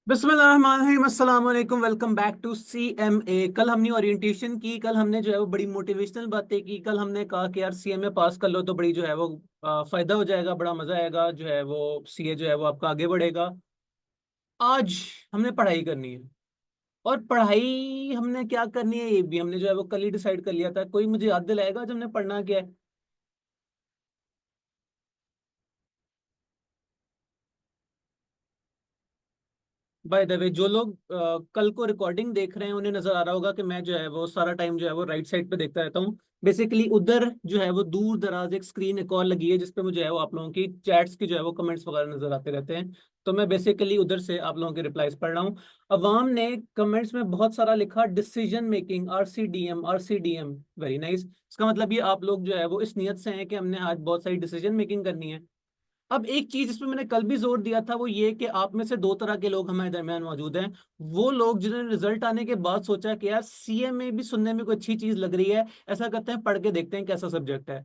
बिस्मिल्लाहिर्रहमानिर्रहीम, अस्सलाम वालेकुम। Welcome back to CMA। कल हमने ओरिएंटेशन की, कल हमने जो है वो बड़ी मोटिवेशनल बातें की। कल हमने कहा कि यार CMA पास कर लो तो बड़ी जो है वो फायदा हो जाएगा, बड़ा मजा आएगा, जो है वो CA जो है वो आपका आगे बढ़ेगा। आज हमने पढ़ाई करनी है, और पढ़ाई हमने क्या करनी है ये भी हमने जो है वो कल ही डिसाइड कर लिया था। कोई मुझे याद दिलाएगा आज हमने पढ़ना क्या है? बाय द वे, जो लोग कल को रिकॉर्डिंग देख रहे हैं उन्हें नजर आ रहा होगा कि मैं जो है वो सारा टाइम जो है वो राइट साइड पे देखता रहता हूँ। बेसिकली उधर जो है वो दूर दराज एक स्क्रीन एक और लगी है जिसपे मुझे है वो आप लोगों की चैट्स की जो है वो कमेंट्स वगैरह नजर आते रहते हैं। तो मैं बेसिकली उधर से आप लोगों के रिप्लाईज पढ़ रहा हूँ। अवाम ने कमेंट्स में बहुत सारा लिखा, decision making, RCDM RCDM। Very nice. इसका मतलब ये आप लोग जो है वो इस नियत से हैं कि हमने आज बहुत सारी डिसीजन मेकिंग करनी है। अब एक चीज इस पे मैंने कल भी जोर दिया था, वो ये कि आप में से दो तरह के लोग हमारे दरमियान मौजूद हैं। वो लोग जिन्होंने रिजल्ट आने के बाद सोचा कि यार CMA भी सुनने में कोई अच्छी चीज लग रही है, ऐसा करते हैं पढ़ के देखते हैं कैसा सब्जेक्ट है।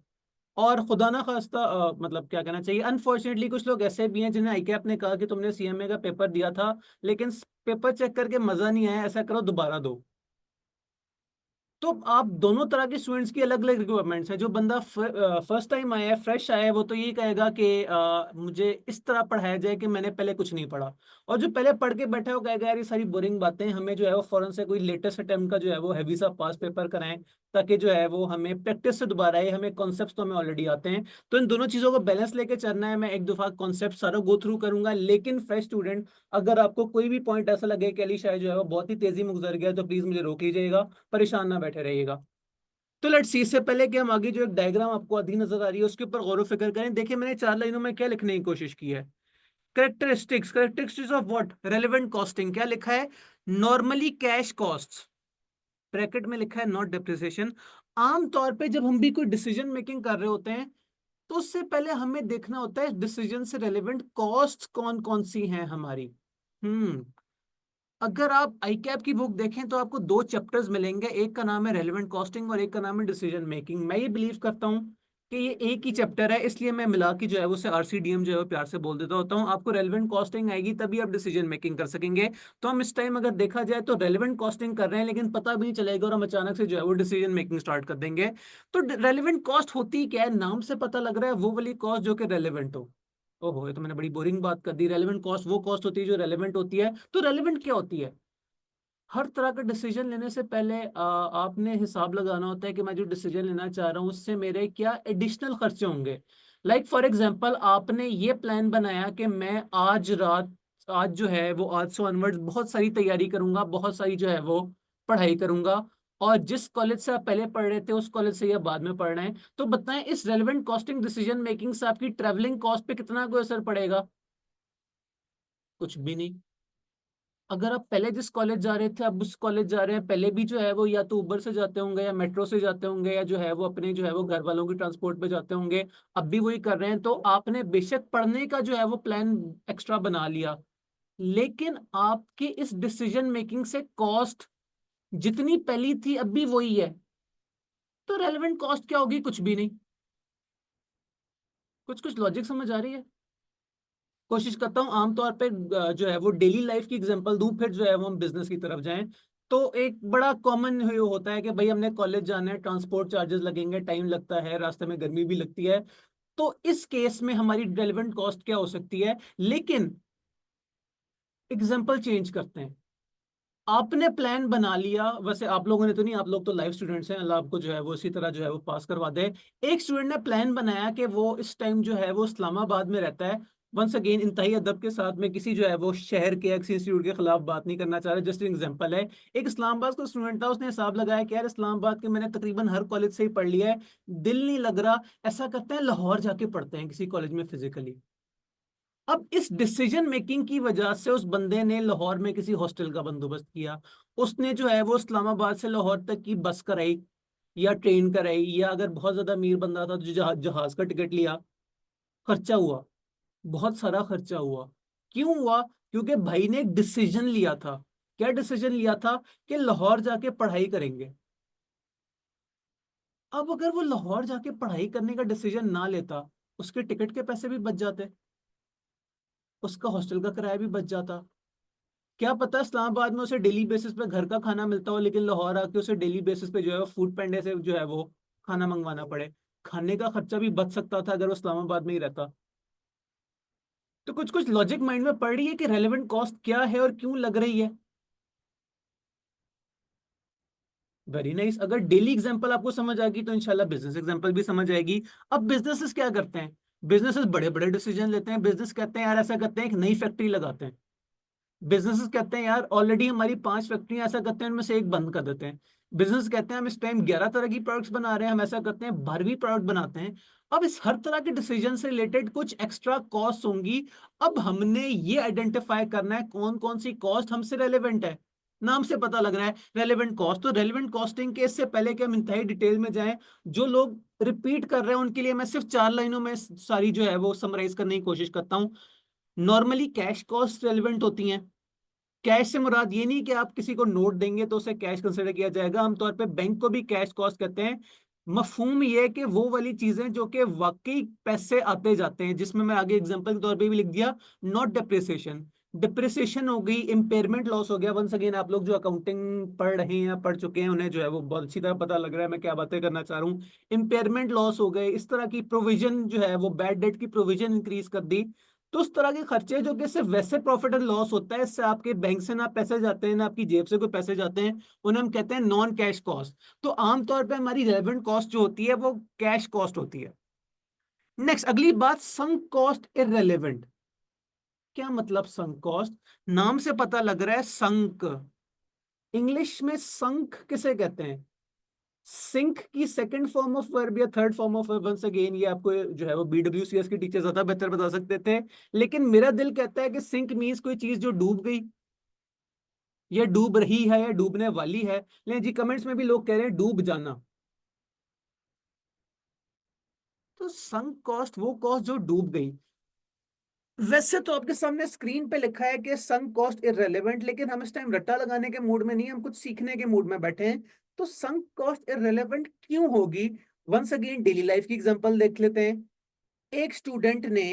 और खुदा ना खास्ता मतलब क्या कहना चाहिए, अनफॉर्चुनेटली कुछ लोग ऐसे भी हैं जिन्हें ICAP ने कहा कि तुमने CMA का पेपर दिया था लेकिन पेपर चेक करके मजा नहीं आया, ऐसा करो दोबारा दो। तो आप दोनों तरह के स्टूडेंट्स की अलग अलग रिक्वायरमेंट्स हैं। जो बंदा फर्स्ट टाइम आया है, फ्रेश आया है, वो तो ये कहेगा कि मुझे इस तरह पढ़ाया जाए कि मैंने पहले कुछ नहीं पढ़ा। और जो पहले पढ़ के बैठा है वो कहेगा यार ये सारी बोरिंग बातें, हमें जो है वो फौरन से कोई लेटेस्ट अटेम्प्ट का जो है वो हैवी सा पास पेपर कराएं, ताकि जो है वो हमें प्रैक्टिस से दोबारा आए, हमें कॉन्सेप्ट तो हमें ऑलरेडी आते हैं। तो इन दोनों चीजों को बैलेंस लेके चलना है। मैं एक दफा कॉन्सेप्ट सारा गो थ्रू करूंगा, लेकिन फ्रेश स्टूडेंट, अगर आपको कोई भी पॉइंट ऐसा लगे कि अली शायद जो है वो बहुत ही तेजी में गुजर गया, तो प्लीज मुझे रोक लीजिएगा, परेशान ना बैठे रहिएगा। तो लेट्स सी, इससे पहले कि हम आगे जो एक डायग्राम आपको आधी नजर आ रही है उसके ऊपर गौर व फिक्र करें। देखिए मैंने चार लाइनों में क्या लिखने की कोशिश की है। Characteristics of what, relevant costing. क्या लिखा है? नॉर्मली कैश कॉस्ट, ब्रैकेट में लिखा है नॉट डिप्रिसिएशन। आमतौर पे जब हम भी कोई डिसीजन मेकिंग कर रहे होते हैं तो उससे पहले हमें देखना होता है डिसीजन से रेलेवेंट कॉस्ट कौन कौन सी हैं हमारी। हम्म अगर आप ICAP की बुक देखें तो आपको दो चैप्टर्स मिलेंगे, एक का नाम है रेलेवेंट कॉस्टिंग और एक का नाम है डिसीजन मेकिंग। मैं ये बिलीव करता हूँ कि ये एक ही चैप्टर है, इसलिए मैं मिला के जो है वो उसे RCDM जो है वो प्यार से बोल देता होता हूँ। आपको रेलेवेंट कॉस्टिंग आएगी तभी आप डिसीजन मेकिंग कर सकेंगे। तो हम इस टाइम अगर देखा जाए तो रेलेवेंट कॉस्टिंग कर रहे हैं लेकिन पता भी नहीं चलेगा और हम अचानक से जो है वो डिसीजन मेकिंग स्टार्ट कर देंगे। तो रेलेवेंट कॉस्ट होती क्या है? नाम से पता लग रहा है वो वाली कॉस्ट जो कि रेलेवेंट हो। ओहो, ये तो मैंने बड़ी बोरिंग बात कर दी। रेलेवेंट कॉस्ट वो कॉस्ट होती है जो रेलेवेंट होती है। तो रेलेवेंट क्या होती है? हर तरह का डिसीजन लेने से पहले आपने हिसाब लगाना होता है कि मैं जो डिसीजन लेना चाह रहा हूँ उससे मेरे क्या एडिशनल खर्चे होंगे। लाइक फॉर एग्जांपल, आपने ये प्लान बनाया कि मैं आज रात, आज जो है वो आज से ऑनवर्ड्स बहुत सारी तैयारी करूंगा, बहुत सारी जो है वो पढ़ाई करूंगा, और जिस कॉलेज से आप पहले पढ़ रहे थे उस कॉलेज से या बाद में पढ़ रहे हैं। तो बताएं इस रेलेवेंट कॉस्टिंग डिसीजन मेकिंग से आपकी ट्रेवलिंग कॉस्ट पे कितना कोई असर पड़ेगा? कुछ भी नहीं। अगर आप पहले जिस कॉलेज जा रहे थे अब उस कॉलेज जा रहे हैं, पहले भी जो है वो या तो उबर से जाते होंगे या मेट्रो से जाते होंगे या जो है वो अपने जो है वो घर वालों की ट्रांसपोर्ट पे जाते होंगे, अब भी वही कर रहे हैं। तो आपने बेशक पढ़ने का जो है वो प्लान एक्स्ट्रा बना लिया, लेकिन आपके इस डिसीजन मेकिंग से कॉस्ट जितनी पहली थी अब भी वही है। तो रेलेवेंट कॉस्ट क्या होगी? कुछ भी नहीं। कुछ कुछ लॉजिक समझ आ रही है? कोशिश करता हूँ आमतौर पे जो है वो डेली लाइफ की एग्जांपल दूं, फिर जो है वो हम बिजनेस की तरफ जाएं। तो एक बड़ा कॉमन होता है कि भाई हमने कॉलेज जाना है, ट्रांसपोर्ट चार्जेस लगेंगे, टाइम लगता है, रास्ते में गर्मी भी लगती है। तो इस केस में हमारी रेलेवेंट कॉस्ट क्या हो सकती है? लेकिन एग्जांपल चेंज करते हैं। आपने प्लान बना लिया, वैसे आप लोगों ने तो नहीं, आप लोग तो लाइफ स्टूडेंट्स हैं, अल्लाह आपको जो है वो इसी तरह जो है वो पास करवा दे। एक स्टूडेंट ने प्लान बनाया कि वो इस टाइम जो है वो इस्लामाबाद में रहता है। वंस अगेन इंतहाई अदब के साथ में किसी जो है वो शहर के या किसी इंस्टीट्यूट के खिलाफ बात नहीं करना चाह रहा, जस्ट एग्जांपल है। एक इस्लामाबाद का स्टूडेंट था, उसने हिसाब लगाया कि यार इस्लामाबाद के मैंने तकरीबन हर कॉलेज से ही पढ़ लिया है, दिल नहीं लग रहा, ऐसा करते हैं लाहौर जाके पढ़ते हैं किसी कॉलेज में फिजिकली। अब इस डिसीजन मेकिंग की वजह से उस बंदे ने लाहौर में किसी हॉस्टल का बंदोबस्त किया। उसने जो है वो इस्लामाबाद से लाहौर तक की बस कराई या ट्रेन कराई, या अगर बहुत ज्यादा अमीर बंदा था तो जहाज का टिकट लिया। खर्चा हुआ, बहुत सारा खर्चा हुआ। क्यों हुआ? क्योंकि भाई ने एक डिसीजन लिया था। क्या डिसीजन लिया था? कि लाहौर जाके पढ़ाई करेंगे। अब अगर वो लाहौर जाके पढ़ाई करने का डिसीजन ना लेता, उसके टिकट के पैसे भी बच जाते, उसका हॉस्टल का किराया भी बच जाता। क्या पता इस्लामाबाद में उसे डेली बेसिस पे घर का खाना मिलता हो, लेकिन लाहौर आके उसे डेली बेसिस पे जो है वो फूड पैंडे से जो है वो खाना मंगवाना पड़े। खाने का खर्चा भी बच सकता था अगर वो इस्लामाबाद में ही रहता। तो कुछ कुछ लॉजिक माइंड में पड़ रही है कि रेलेवेंट कॉस्ट क्या है और क्यों लग रही है। Very nice. अगर डेली एग्जांपल आपको समझ आ गई तो इंशाल्लाह बिजनेस एग्जांपल भी समझ आएगी। अब बिजनेसेस क्या करते हैं? बिजनेसेस बड़े बड़े डिसीजन लेते हैं। बिजनेस कहते हैं यार ऐसा करते हैं, एक नई फैक्ट्री लगाते हैं। बिजनेसेस कहते हैं यार ऑलरेडी हमारी 5 फैक्ट्रियां, ऐसा करते हैं उनमें से एक बंद कर देते हैं। बिजनेस कहते हैं हम इस टाइम 11 तरह की प्रोडक्ट्स बना रहे हैं, हम ऐसा करते हैं 12वीं प्रोडक्ट बनाते हैं। अब इस हर तरह के डिसीजन से रिलेटेड कुछ एक्स्ट्रा कॉस्ट होंगी। अब हमने ये आइडेंटिफाई करना है कौन कौन सी कॉस्ट हमसे रेलेवेंट है। नाम से पता लग रहा है रेलेवेंट कॉस्ट। तो रेलेवेंट कॉस्टिंग के इससे पहले कि हम इंतहाई डिटेल में जाएं, जो लोग रिपीट कर रहे हैं उनके लिए मैं सिर्फ 4 लाइनों में सारी जो है वो समराइज करने की कोशिश करता हूं। नॉर्मली कैश कॉस्ट रेलिवेंट होती हैं। कैश से मुराद ये नहीं कि आप किसी को नोट देंगे तो उसे कैश कंसिडर किया जाएगा। आमतौर पे बैंक को भी कैश कॉस्ट कहते हैं। मफहूम ये है कि वो वाली चीजें जो कि वाकई पैसे आते जाते हैं, जिसमें मैं आगे एग्जांपल के तौर पे भी लिख दिया, नॉट डिप्रिसिएशन। डिप्रिसिएशन हो गई, इम्पेयरमेंट लॉस हो गया। वंस अगेन आप लोग जो अकाउंटिंग पढ़ रहे हैं या पढ़ चुके हैं उन्हें जो है वो बहुत अच्छी तरह पता लग रहा है मैं क्या बातें करना चाह रहा हूँ। इम्पेयरमेंट लॉस हो गए, इस तरह की प्रोविजन जो है वो बैड डेट की प्रोविजन इंक्रीज कर दी। तो उस तरह के खर्चे जो कि सिर्फ वैसे प्रॉफिट एंड लॉस होता है, इससे आपके बैंक से ना पैसे जाते हैं ना आपकी जेब से कोई पैसे जाते हैं, उन्हें हम कहते हैं नॉन कैश कॉस्ट। तो आमतौर पे हमारी रेलेवेंट कॉस्ट जो होती है वो कैश कॉस्ट होती है। नेक्स्ट अगली बात, संक कॉस्ट इररेलेवेंट। क्या मतलब संक कॉस्ट? नाम से पता लग रहा है संक। इंग्लिश में संक किसे कहते हैं? सिंक की सेकंड फॉर्म ऑफ वर्ब या third form of verb, once again ये आपको जो है वो बीडब्ल्यूसीएस के टीचर ज्यादा बेहतर बता सकते थे। लेकिन मेरा दिल कहता है कि सिंक मीन्स कोई चीज जो डूब गई, या डूब रही है या डूबने वाली है। लेकिन जी कमेंट्स में भी लोग कह रहे हैं डूब जाना। तो संक कॉस्ट वो कॉस्ट जो डूब गई। वैसे तो आपके सामने स्क्रीन पे लिखा है कि संक कॉस्ट इररेलेवेंट, लेकिन हम इस टाइम रट्टा लगाने के मूड में नहीं, हम कुछ सीखने के मूड में बैठे हैं। तो संक कॉस्ट इररेलेवेंट क्यों होगी? वंस अगेन डेली लाइफ की एग्जांपल देख लेते हैं। एक स्टूडेंट ने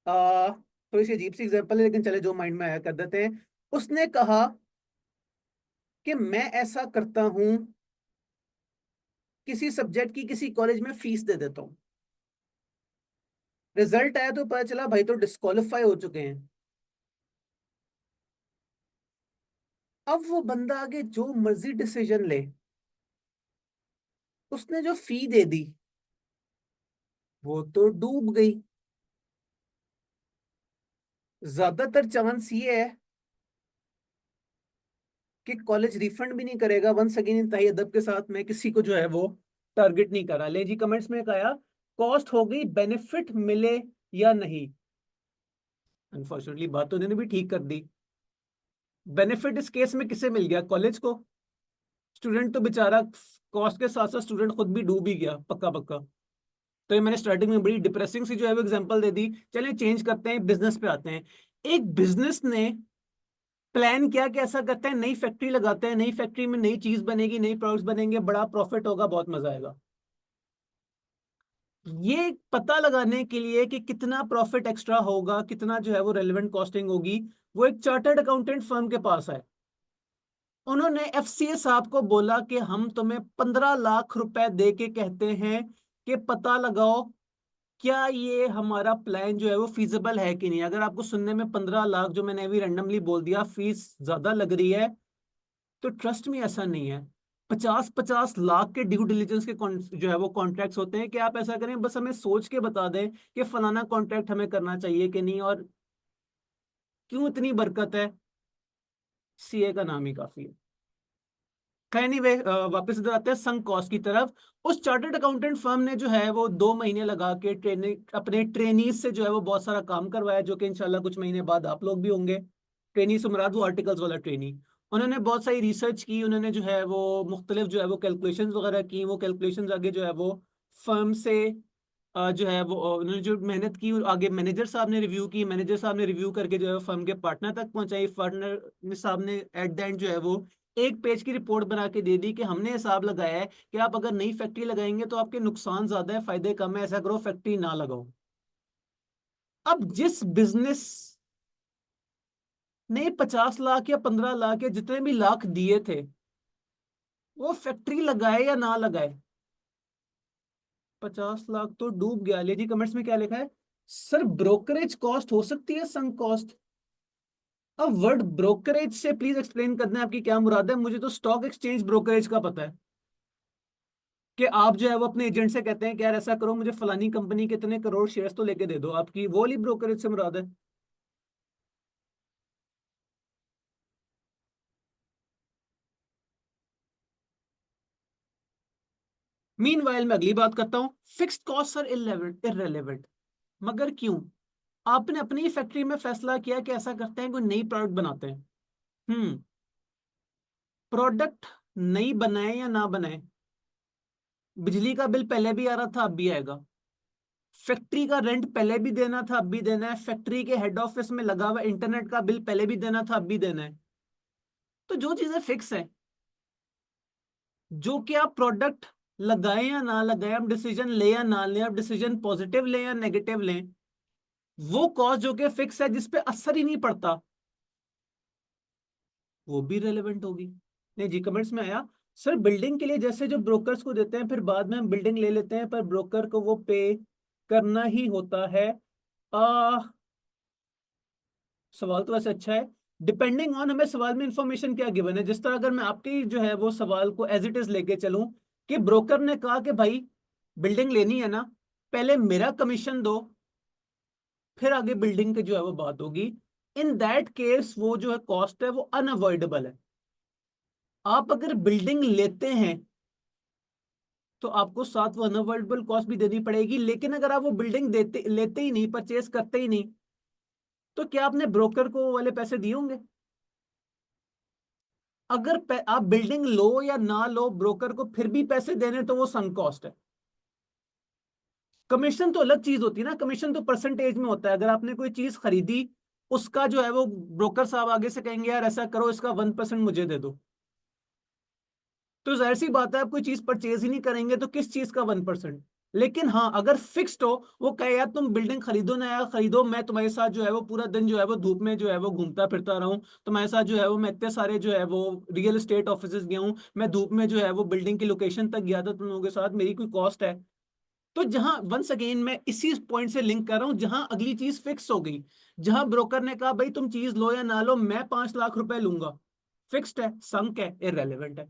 थोड़ी सी अजीब सी एग्जांपल है लेकिन चले जो माइंड में आया कर देते हैं। उसने कहा कि मैं ऐसा करता हूं, किसी सब्जेक्ट की किसी कॉलेज में फीस दे देता हूं। रिजल्ट आया तो पता चला भाई तो डिस्क्वालीफाई हो चुके हैं। अब वो बंदा आगे जो मर्जी डिसीजन ले, उसने जो फी दे दी वो तो डूब गई। ज्यादातर चांस ये है कि कॉलेज रिफंड भी नहीं करेगा। वंस अगेन इंतहाई अदब के साथ मैं किसी को जो है वो टारगेट नहीं करा। ले जी कमेंट्स में कहा कॉस्ट हो गई, बेनिफिट मिले या नहीं। अनफॉर्चुनेटली बात तो उन्होंने भी ठीक कर दी। बेनिफिट इस केस में किसे मिल गया? कॉलेज को। स्टूडेंट तो बेचारा कॉस्ट के साथ साथ स्टूडेंट खुद भी डूब ही गया पक्का पक्का। तो ये मैंने स्टार्टिंग में बड़ी डिप्रेसिंग सी जो है वो एग्जांपल दे दी। चलिए चेंज करते हैं, बिजनेस पे आते हैं। एक बिजनेस ने प्लान किया कि ऐसा करते हैं नई फैक्ट्री लगाते हैं, नई फैक्ट्री में नई चीज बनेगी, नई प्रोडक्ट्स बनेंगे, बड़ा प्रॉफिट होगा, बहुत मजा आएगा। ये पता लगाने के लिए कि कितना प्रॉफिट एक्स्ट्रा होगा, कितना जो है वो रेलेवेंट कॉस्टिंग होगी, वो एक चार्टर्ड अकाउंटेंट फर्म के पास है। उन्होंने एफसीए साहब को बोला कि हम तुम्हें 15 लाख रुपए दे के कहते हैं कि पता लगाओ क्या ये हमारा प्लान जो है वो फीजिबल है कि नहीं। अगर आपको सुनने में 15 लाख, जो मैंने अभी रैंडमली बोल दिया, फीस ज्यादा लग रही है, तो ट्रस्ट में ऐसा नहीं है। 50-50 लाख के ड्यू डिलीजेंस के जो है वो कॉन्ट्रैक्ट्स होते हैं कि आप ऐसा करें बस हमें सोच के बता दें कि फलाना कॉन्ट्रैक्ट हमें करना चाहिए कि नहीं, और क्यों इतनी बरकत है, सीए का नाम ही काफी है। एनीवे वापस इधर आते हैं संक कॉस्ट की तरफ। उस चार्टर्ड अकाउंटेंट फर्म ने जो है वो 2 महीने लगा के ट्रेनिंग अपने ट्रेनीज से जो है वो बहुत सारा काम करवाया, जो कि इंशाल्लाह कुछ महीने बाद आप लोग भी होंगे। ट्रेनी से मुराद वो आर्टिकल्स वाला ट्रेनी। उन्होंने बहुत सारी रिसर्च की, उन्होंने जो है वो मुख्तलिफ जो है वो कैलकुलेशंस वगैरह की। वो कैलकुलेशंस आगे जो है वो फर्म से जो है वो उन्होंने जो मेहनत की आगे मैनेजर साहब ने रिव्यू की। मैनेजर साहब ने रिव्यू करके जो है फर्म के पार्टनर तक पहुंचाई। पार्टनर साहब ने एट द एंड जो है वो 1 पेज की रिपोर्ट बना के दे दी कि हमने हिसाब लगाया है कि आप अगर नई फैक्ट्री लगाएंगे तो आपके नुकसान ज्यादा है, फायदे कम है, ऐसा करो फैक्ट्री ना लगाओ। अब जिस बिजनेस नहीं, 50 लाख या 15 लाख या जितने भी लाख दिए थे, वो फैक्ट्री लगाए या ना लगाए? 50 लाख तो डूब गया। लेडी कमेंट्स में क्या लिखा है? सर ब्रोकरेज कॉस्ट हो सकती है संक कॉस्ट। अब वर्ड ब्रोकरेज से प्लीज एक्सप्लेन करना है आपकी क्या मुराद है। मुझे तो स्टॉक एक्सचेंज ब्रोकरेज का पता है कि आप जो है वो अपने एजेंट से कहते हैं कि यार ऐसा करो, मुझे फलानी कंपनी के इतने करोड़ शेयर्स तो लेके दे दो। आपकी वो वाली ब्रोकरेज से मुराद है? मीनवाइल मैं अगली बात करता हूँ। Fixed cost are irrelevant. मगर क्यों? आपने अपनी फैक्ट्री में फैसला किया कि ऐसा करते हैं, कोई नई प्रोडक्ट बनाते हैं। हम्म। प्रोडक्ट नई बनाए या ना बनाए, बिजली का बिल पहले भी आ रहा था, अब भी आएगा। फैक्ट्री का रेंट पहले भी देना था, अब भी देना है। फैक्ट्री के हेड ऑफिस में लगा हुआ इंटरनेट का बिल पहले भी देना था, अब भी देना है। तो जो चीजें फिक्स है, जो कि आप प्रोडक्ट लगाए या ना लगाए, आप डिसीजन ले या ना ले, आप डिसीजन पॉजिटिव लें या नेगेटिव लें, वो कॉस्ट जो कि फिक्स है, जिसपे असर ही नहीं पड़ता, वो भी रेलेवेंट होगी। नहीं जी, कमेंट्स में आया सर बिल्डिंग के लिए जैसे जो ब्रोकर्स को देते हैं, फिर बाद में हम बिल्डिंग ले लेते हैं, पर ब्रोकर को वो पे करना ही होता है। आ सवाल तो वैसे अच्छा है। डिपेंडिंग ऑन हमें सवाल में इंफॉर्मेशन क्या गिवन है। जिस तरह अगर मैं आपकी जो है वो सवाल को एज इट इज लेके चलूं कि ब्रोकर ने कहा कि भाई बिल्डिंग लेनी है ना, पहले मेरा कमीशन दो, फिर आगे बिल्डिंग की जो है वो बात होगी। इन दैट केस वो जो है कॉस्ट है वो अनअवॉइडेबल है। आप अगर बिल्डिंग लेते हैं तो आपको साथ वो अनअवॉइडेबल कॉस्ट भी देनी पड़ेगी। लेकिन अगर आप वो बिल्डिंग देते लेते ही नहीं, परचेज करते ही नहीं, तो क्या आपने ब्रोकर को वो वाले पैसे दिए होंगे? अगर आप बिल्डिंग लो या ना लो, ब्रोकर को फिर भी पैसे देने, तो वो संक कॉस्ट है। कमीशन तो अलग चीज होती है ना। कमीशन तो परसेंटेज में होता है। अगर आपने कोई चीज खरीदी, उसका जो है वो ब्रोकर साहब आगे से कहेंगे यार ऐसा करो, इसका 1% मुझे दे दो, तो जाहिर सी बात है आप कोई चीज परचेज ही नहीं करेंगे, तो किस चीज का 1%? लेकिन हाँ, अगर फिक्स्ड हो, वो कहे यार तुम बिल्डिंग खरीदो ना यार खरीदो, मैं तुम्हारे साथ जो है वो पूरा दिन जो है वो धूप में जो है वो घूमता फिरता रहूं, तुम्हारे साथ जो है वो मैं इतने सारे जो है वो रियल एस्टेट ऑफिस गया हूं, मैं धूप में जो है वो बिल्डिंग की लोकेशन तक गया था तुम लोगों के साथ, मेरी कोई कॉस्ट है? तो जहां वंस अगेन मैं इसी पॉइंट से लिंक कर रहा हूं, जहां अगली चीज फिक्स हो गई, जहां ब्रोकर ने कहा भाई तुम चीज लो या ना लो, मैं 5 लाख रुपए लूंगा, फिक्स्ड है, संक है, इररेलेवेंट है।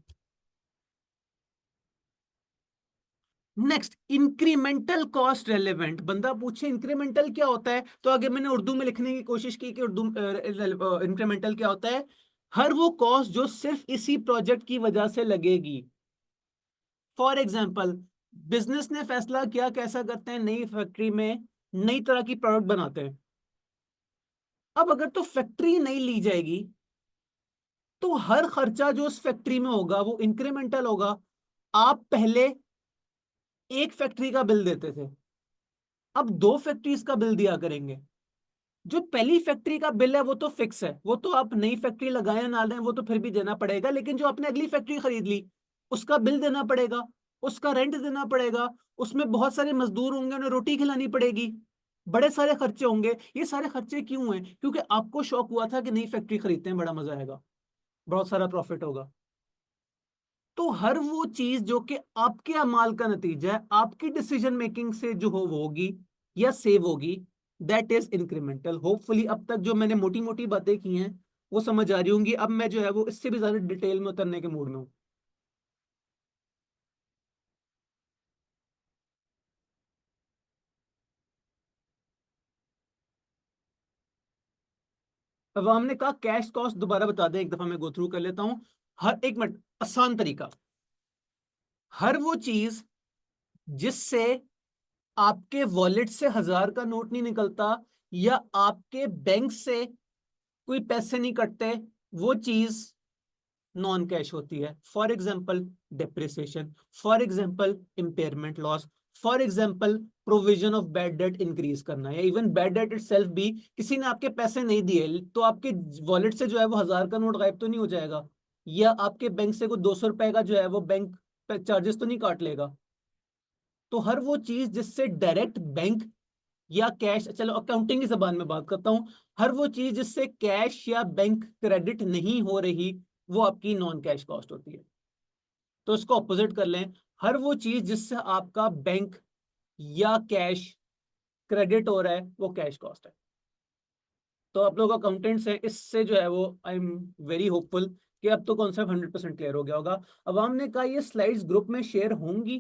Next, incremental cost relevant. बंदा पूछे इंक्रीमेंटल क्या होता है, तो आगे मैंने उर्दू में लिखने की कोशिश की कि उर्दू इंक्रीमेंटल क्या होता है। हर वो कॉस्ट जो सिर्फ इसी प्रोजेक्ट की वजह से लगेगी। फॉर एग्जाम्पल, बिजनेस ने फैसला किया कैसा करते हैं, नई फैक्ट्री में नई तरह की प्रोडक्ट बनाते हैं। अब अगर तो फैक्ट्री नहीं ली जाएगी, तो हर खर्चा जो उस फैक्ट्री में होगा वो इंक्रीमेंटल होगा। आप पहले एक फैक्ट्री का बिल देते थे, अब दो फैक्ट्रीज का बिल दिया करेंगे। जो पहली फैक्ट्री का बिल है वो तो फिक्स है, वो तो आप नई फैक्ट्री लगाए ना लें वो तो फिर भी देना पड़ेगा। लेकिन जो आपने अगली फैक्ट्री खरीद ली, उसका बिल देना पड़ेगा, उसका रेंट देना पड़ेगा, उसमें बहुत सारे मजदूर होंगे, उन्हें रोटी खिलानी पड़ेगी, बड़े सारे खर्चे होंगे। ये सारे खर्चे क्यों हैं? क्योंकि आपको शौक हुआ था कि नई फैक्ट्री खरीदते हैं, बड़ा मजा आएगा, बहुत सारा प्रॉफिट होगा। तो हर वो चीज जो कि आपके अमाल का नतीजा है, आपकी डिसीजन मेकिंग से जो हो वो होगी या सेव होगी, दैट इज इंक्रीमेंटल। होपफुली अब तक जो मैंने मोटी मोटी बातें की हैं वो समझ आ रही होंगी। अब मैं जो है वो इससे भी ज्यादा डिटेल में उतरने के मूड में हूँ। अब हमने कहा कैश कॉस्ट दोबारा बता दें, एक दफा मैं गो थ्रू कर लेता हूँ। हर एक मिनट, आसान तरीका। हर वो चीज जिससे आपके वॉलेट से 1,000 का नोट नहीं निकलता, या आपके बैंक से कोई पैसे नहीं कटते, वो चीज नॉन कैश होती है। For example depreciation, for example impairment loss, for example provision of bad debt increase करना, या इवन बैड डेट इटसेल्फ भी, किसी ने आपके पैसे नहीं दिए तो आपके वॉलेट से जो है वो 1,000 का नोट गायब तो नहीं हो जाएगा, या आपके बैंक से कोई 200 रुपए का जो है वो बैंक चार्जेस तो नहीं काट लेगा। तो हर वो चीज जिससे डायरेक्ट बैंक या कैश, चलो अकाउंटिंग की जबान में बात करता हूँ, हर वो चीज जिससे कैश या बैंक क्रेडिट नहीं हो रही वो आपकी नॉन कैश कॉस्ट होती है। तो इसको ऑपोजिट कर लें, हर वो चीज जिससे आपका बैंक या कैश क्रेडिट हो रहा है वो कैश कॉस्ट है। तो आप लोग अकाउंटेंट्स हैं, इससे जो है वो आई एम वेरी होपफुल कि अब तो कॉन्सेप्ट 100% क्लियर हो गया होगा। अब हमने कहा ये स्लाइड्स ग्रुप में शेयर होंगी,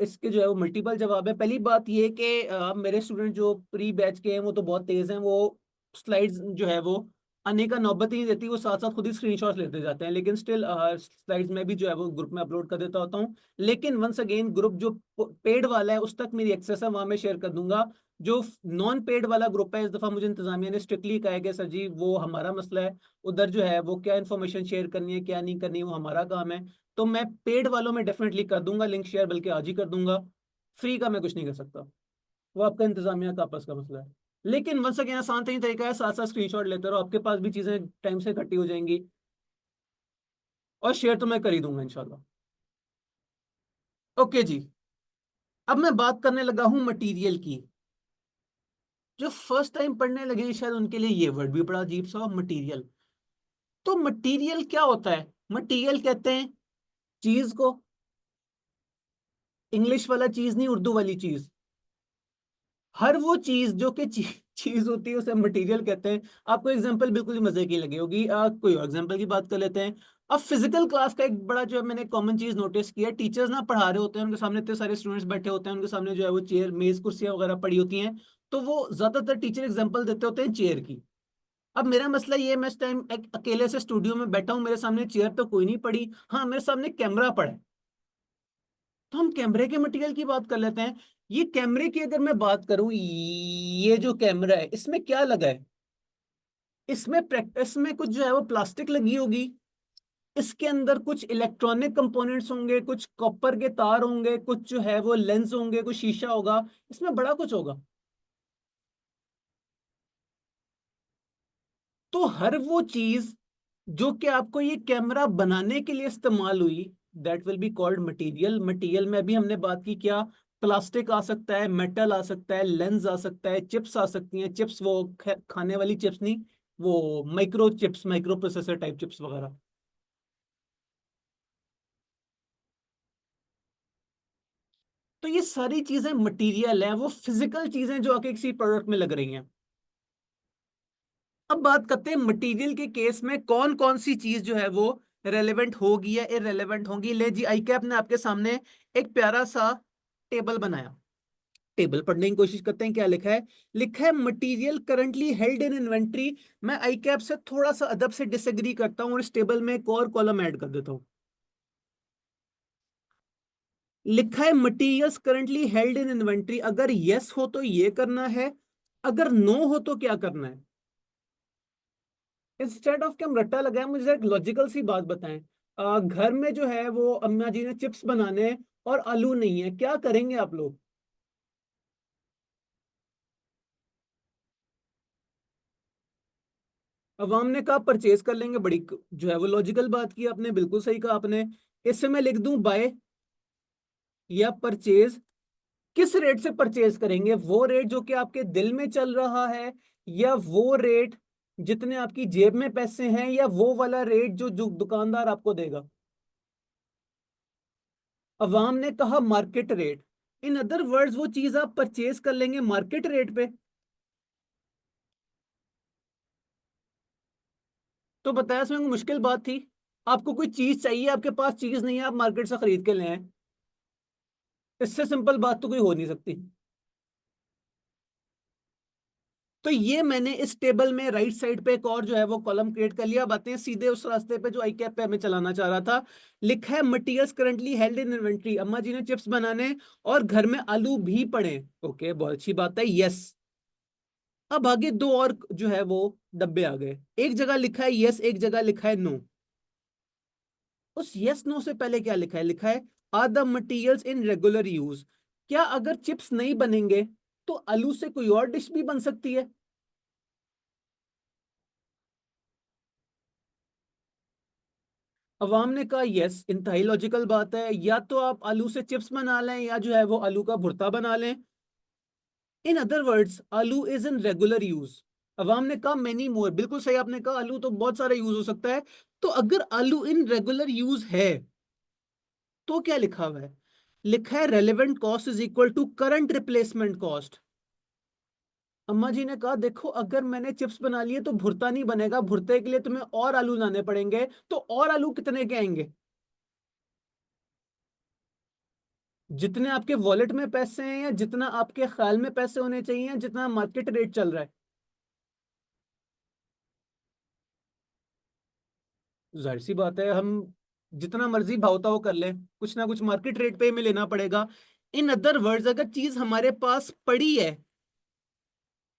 इसके जो है वो मल्टीपल जवाब है। पहली बात ये कि मेरे स्टूडेंट जो प्री बैच के हैं वो तो बहुत तेज हैं, वो स्लाइड्स जो है वो आने का नौबत ही नहीं देती, वो साथ साथ खुद ही स्क्रीनशॉट्स लेते जाते हैं, लेकिन स्टिल स्लाइड्स में भी जो है वो ग्रुप में अपलोड कर देता होता हूँ। लेकिन वंस अगेन ग्रुप जो पेड वाला है उस तक मेरी एक्सेस है, वहां मैं शेयर कर दूंगा। जो नॉन पेड वाला ग्रुप है, इस दफा मुझे इंतजामिया ने स्ट्रिक्टली कहा है कि सर जी वो हमारा मसला है, उधर जो है वो क्या इन्फॉर्मेशन शेयर करनी है क्या नहीं करनी है वो हमारा काम है। तो मैं पेड वालों में डेफिनेटली कर दूंगा लिंक शेयर, बल्कि आज ही कर दूंगा। फ्री का मैं कुछ नहीं कर सकता, वो आपका इंतजामिया का आपस का मसला है। लेकिन वन अगेन आसान तरीन तरीका है, साथ साथ स्क्रीनशॉट लेते रहो, आपके पास भी चीजें टाइम से इकट्ठी हो जाएंगी, और शेयर तो मैं कर ही दूंगा इंशाल्लाह। ओके जी, अब मैं बात करने लगा हूं मटेरियल की। जो फर्स्ट टाइम पढ़ने लगे हैं शायद उनके लिए ये वर्ड भी बड़ा अजीब सा, मटेरियल। तो मटेरियल क्या होता है? मटेरियल कहते हैं चीज को, इंग्लिश वाला चीज नहीं, उर्दू वाली चीज। हर वो चीज जो कि चीज होती है उसे मटेरियल कहते हैं। आपको एग्जांपल बिल्कुल ही मजे की लगी होगी, कोई और एग्जांपल की बात कर लेते हैं। अब फिजिकल क्लास का एक बड़ा जो है मैंने कॉमन चीज नोटिस किया, टीचर्स ना पढ़ा रहे होते हैं, उनके सामने इतने सारे स्टूडेंट्स बैठे होते हैं, उनके सामने जो है वो चेयर मेज कुर्सियां वगैरह पड़ी होती हैं, तो वो ज्यादातर टीचर एग्जाम्पल देते होते हैं चेयर की। अब मेरा मसला ये है, मैं इस टाइम अकेले से स्टूडियो में बैठा हूँ, मेरे सामने चेयर तो कोई नहीं पड़ी, हाँ मेरे सामने कैमरा पड़ा है। तो हम कैमरे के मटेरियल की बात कर लेते हैं। ये कैमरे की अगर मैं बात करूं, ये जो कैमरा है इसमें क्या लगा है? इसमें प्रैक्टिस में कुछ जो है वो प्लास्टिक लगी होगी, इसके अंदर कुछ इलेक्ट्रॉनिक कंपोनेंट्स होंगे, कुछ कॉपर के तार होंगे, कुछ जो है वो लेंस होंगे, कुछ शीशा होगा, इसमें बड़ा कुछ होगा। तो हर वो चीज जो कि आपको ये कैमरा बनाने के लिए इस्तेमाल हुई, that will be called material. Material में अभी हमने बात की क्या, प्लास्टिक आ सकता है, मेटल आ सकता है, लेंस आ सकता है, चिप्स आ सकती हैं। चिप्स वो खाने वाली चिप्स नहीं, वो micro chips, micro processor type chips वगैरह। तो ये सारी चीजें मटेरियल है, वो फिजिकल चीजें जो आके किसी प्रोडक्ट में लग रही हैं। अब बात करते हैं मटेरियल के केस में कौन कौन सी चीज जो है वो रेलेवेंट होगी या इरेलेवेंट होगी। ले जी, आई कैप ने आपके सामने एक प्यारा सा टेबल बनाया। टेबल पढ़ने की कोशिश करते हैं, क्या लिखा है? लिखा है material currently held in inventory. मैं आई कैप से थोड़ा सा अदब से डिसएग्री करता हूं और इस टेबल में एक और कॉलम ऐड कर देता हूं। लिखा है materials currently held in inventory, अगर यस हो तो ये करना है, अगर नो हो तो क्या करना है। इंस्टेड ऑफ कि हम रट्टा लगाए, मुझे एक लॉजिकल सी बात बताएं। घर में जो है वो अम्मा जी ने चिप्स बनाने हैं और आलू नहीं है, क्या करेंगे आप लोग? अवाम ने कहा परचेज कर लेंगे, बड़ी जो है वो लॉजिकल बात की आपने, बिल्कुल सही कहा आपने। इससे मैं लिख दूं बाय या परचेज। किस रेट से परचेज करेंगे? वो रेट जो कि आपके दिल में चल रहा है, या वो रेट जितने आपकी जेब में पैसे हैं, या वो वाला रेट जो दुकानदार आपको देगा? अवाम ने कहा market rate. In other words वो चीज आप परचेज कर लेंगे मार्केट रेट पे। तो बताया इसमें कोई मुश्किल बात थी? आपको कोई चीज चाहिए, आपके पास चीज नहीं है, आप मार्केट से खरीद के ले आए। इससे सिंपल बात तो कोई हो नहीं सकती। तो ये मैंने इस टेबल में राइट साइड पे एक और जो है वो कॉलम क्रिएट कर लिया। बातें सीधे उस रास्ते पे जो आई कैप पे हमें चलाना चाह रहा था। लिखा है materials currently held in inventory, अम्मा जी ने चिप्स बनाने और घर में आलू भी पड़े। ओके, बहुत अच्छी बात है, यस। अब आगे दो और जो है वो डब्बे आ गए, एक जगह लिखा है यस, एक जगह लिखा है नो। उस यस नो से पहले क्या लिखा है? लिखा है are the materials in regular use. क्या अगर चिप्स नहीं बनेंगे तो आलू से कोई और डिश भी बन सकती है? अवाम ने कहा यस, इंतहाई लॉजिकल बात है, या तो आप आलू से चिप्स बना लें या जो है वो आलू का भुर्ता बना लें। इन अदर वर्ड्स आलू इज इन रेगुलर यूज। अवाम ने कहा मेनी मोर, बिल्कुल सही आपने कहा, आलू तो बहुत सारा यूज हो सकता है। तो अगर आलू इन रेगुलर यूज है तो क्या लिखा हुआ है? लिखा है relevant cost is equal to current replacement cost. अम्मा जी ने कहा देखो अगर मैंने चिप्स बना लिए तो भुर्ता नहीं बनेगा, भुर्ते के लिए तुम्हें और आलू लाने पड़ेंगे, तो और आलू कितने के आएंगे? जितने आपके वॉलेट में पैसे हैं या जितना आपके ख्याल में पैसे होने चाहिए, जितना मार्केट रेट चल रहा है। जाहिर सी बात है, हम जितना मर्जी भावताव कर लें, कुछ ना कुछ मार्केट रेट पे हमें लेना पड़ेगा। इन अदर वर्ड्स अगर चीज हमारे पास पड़ी है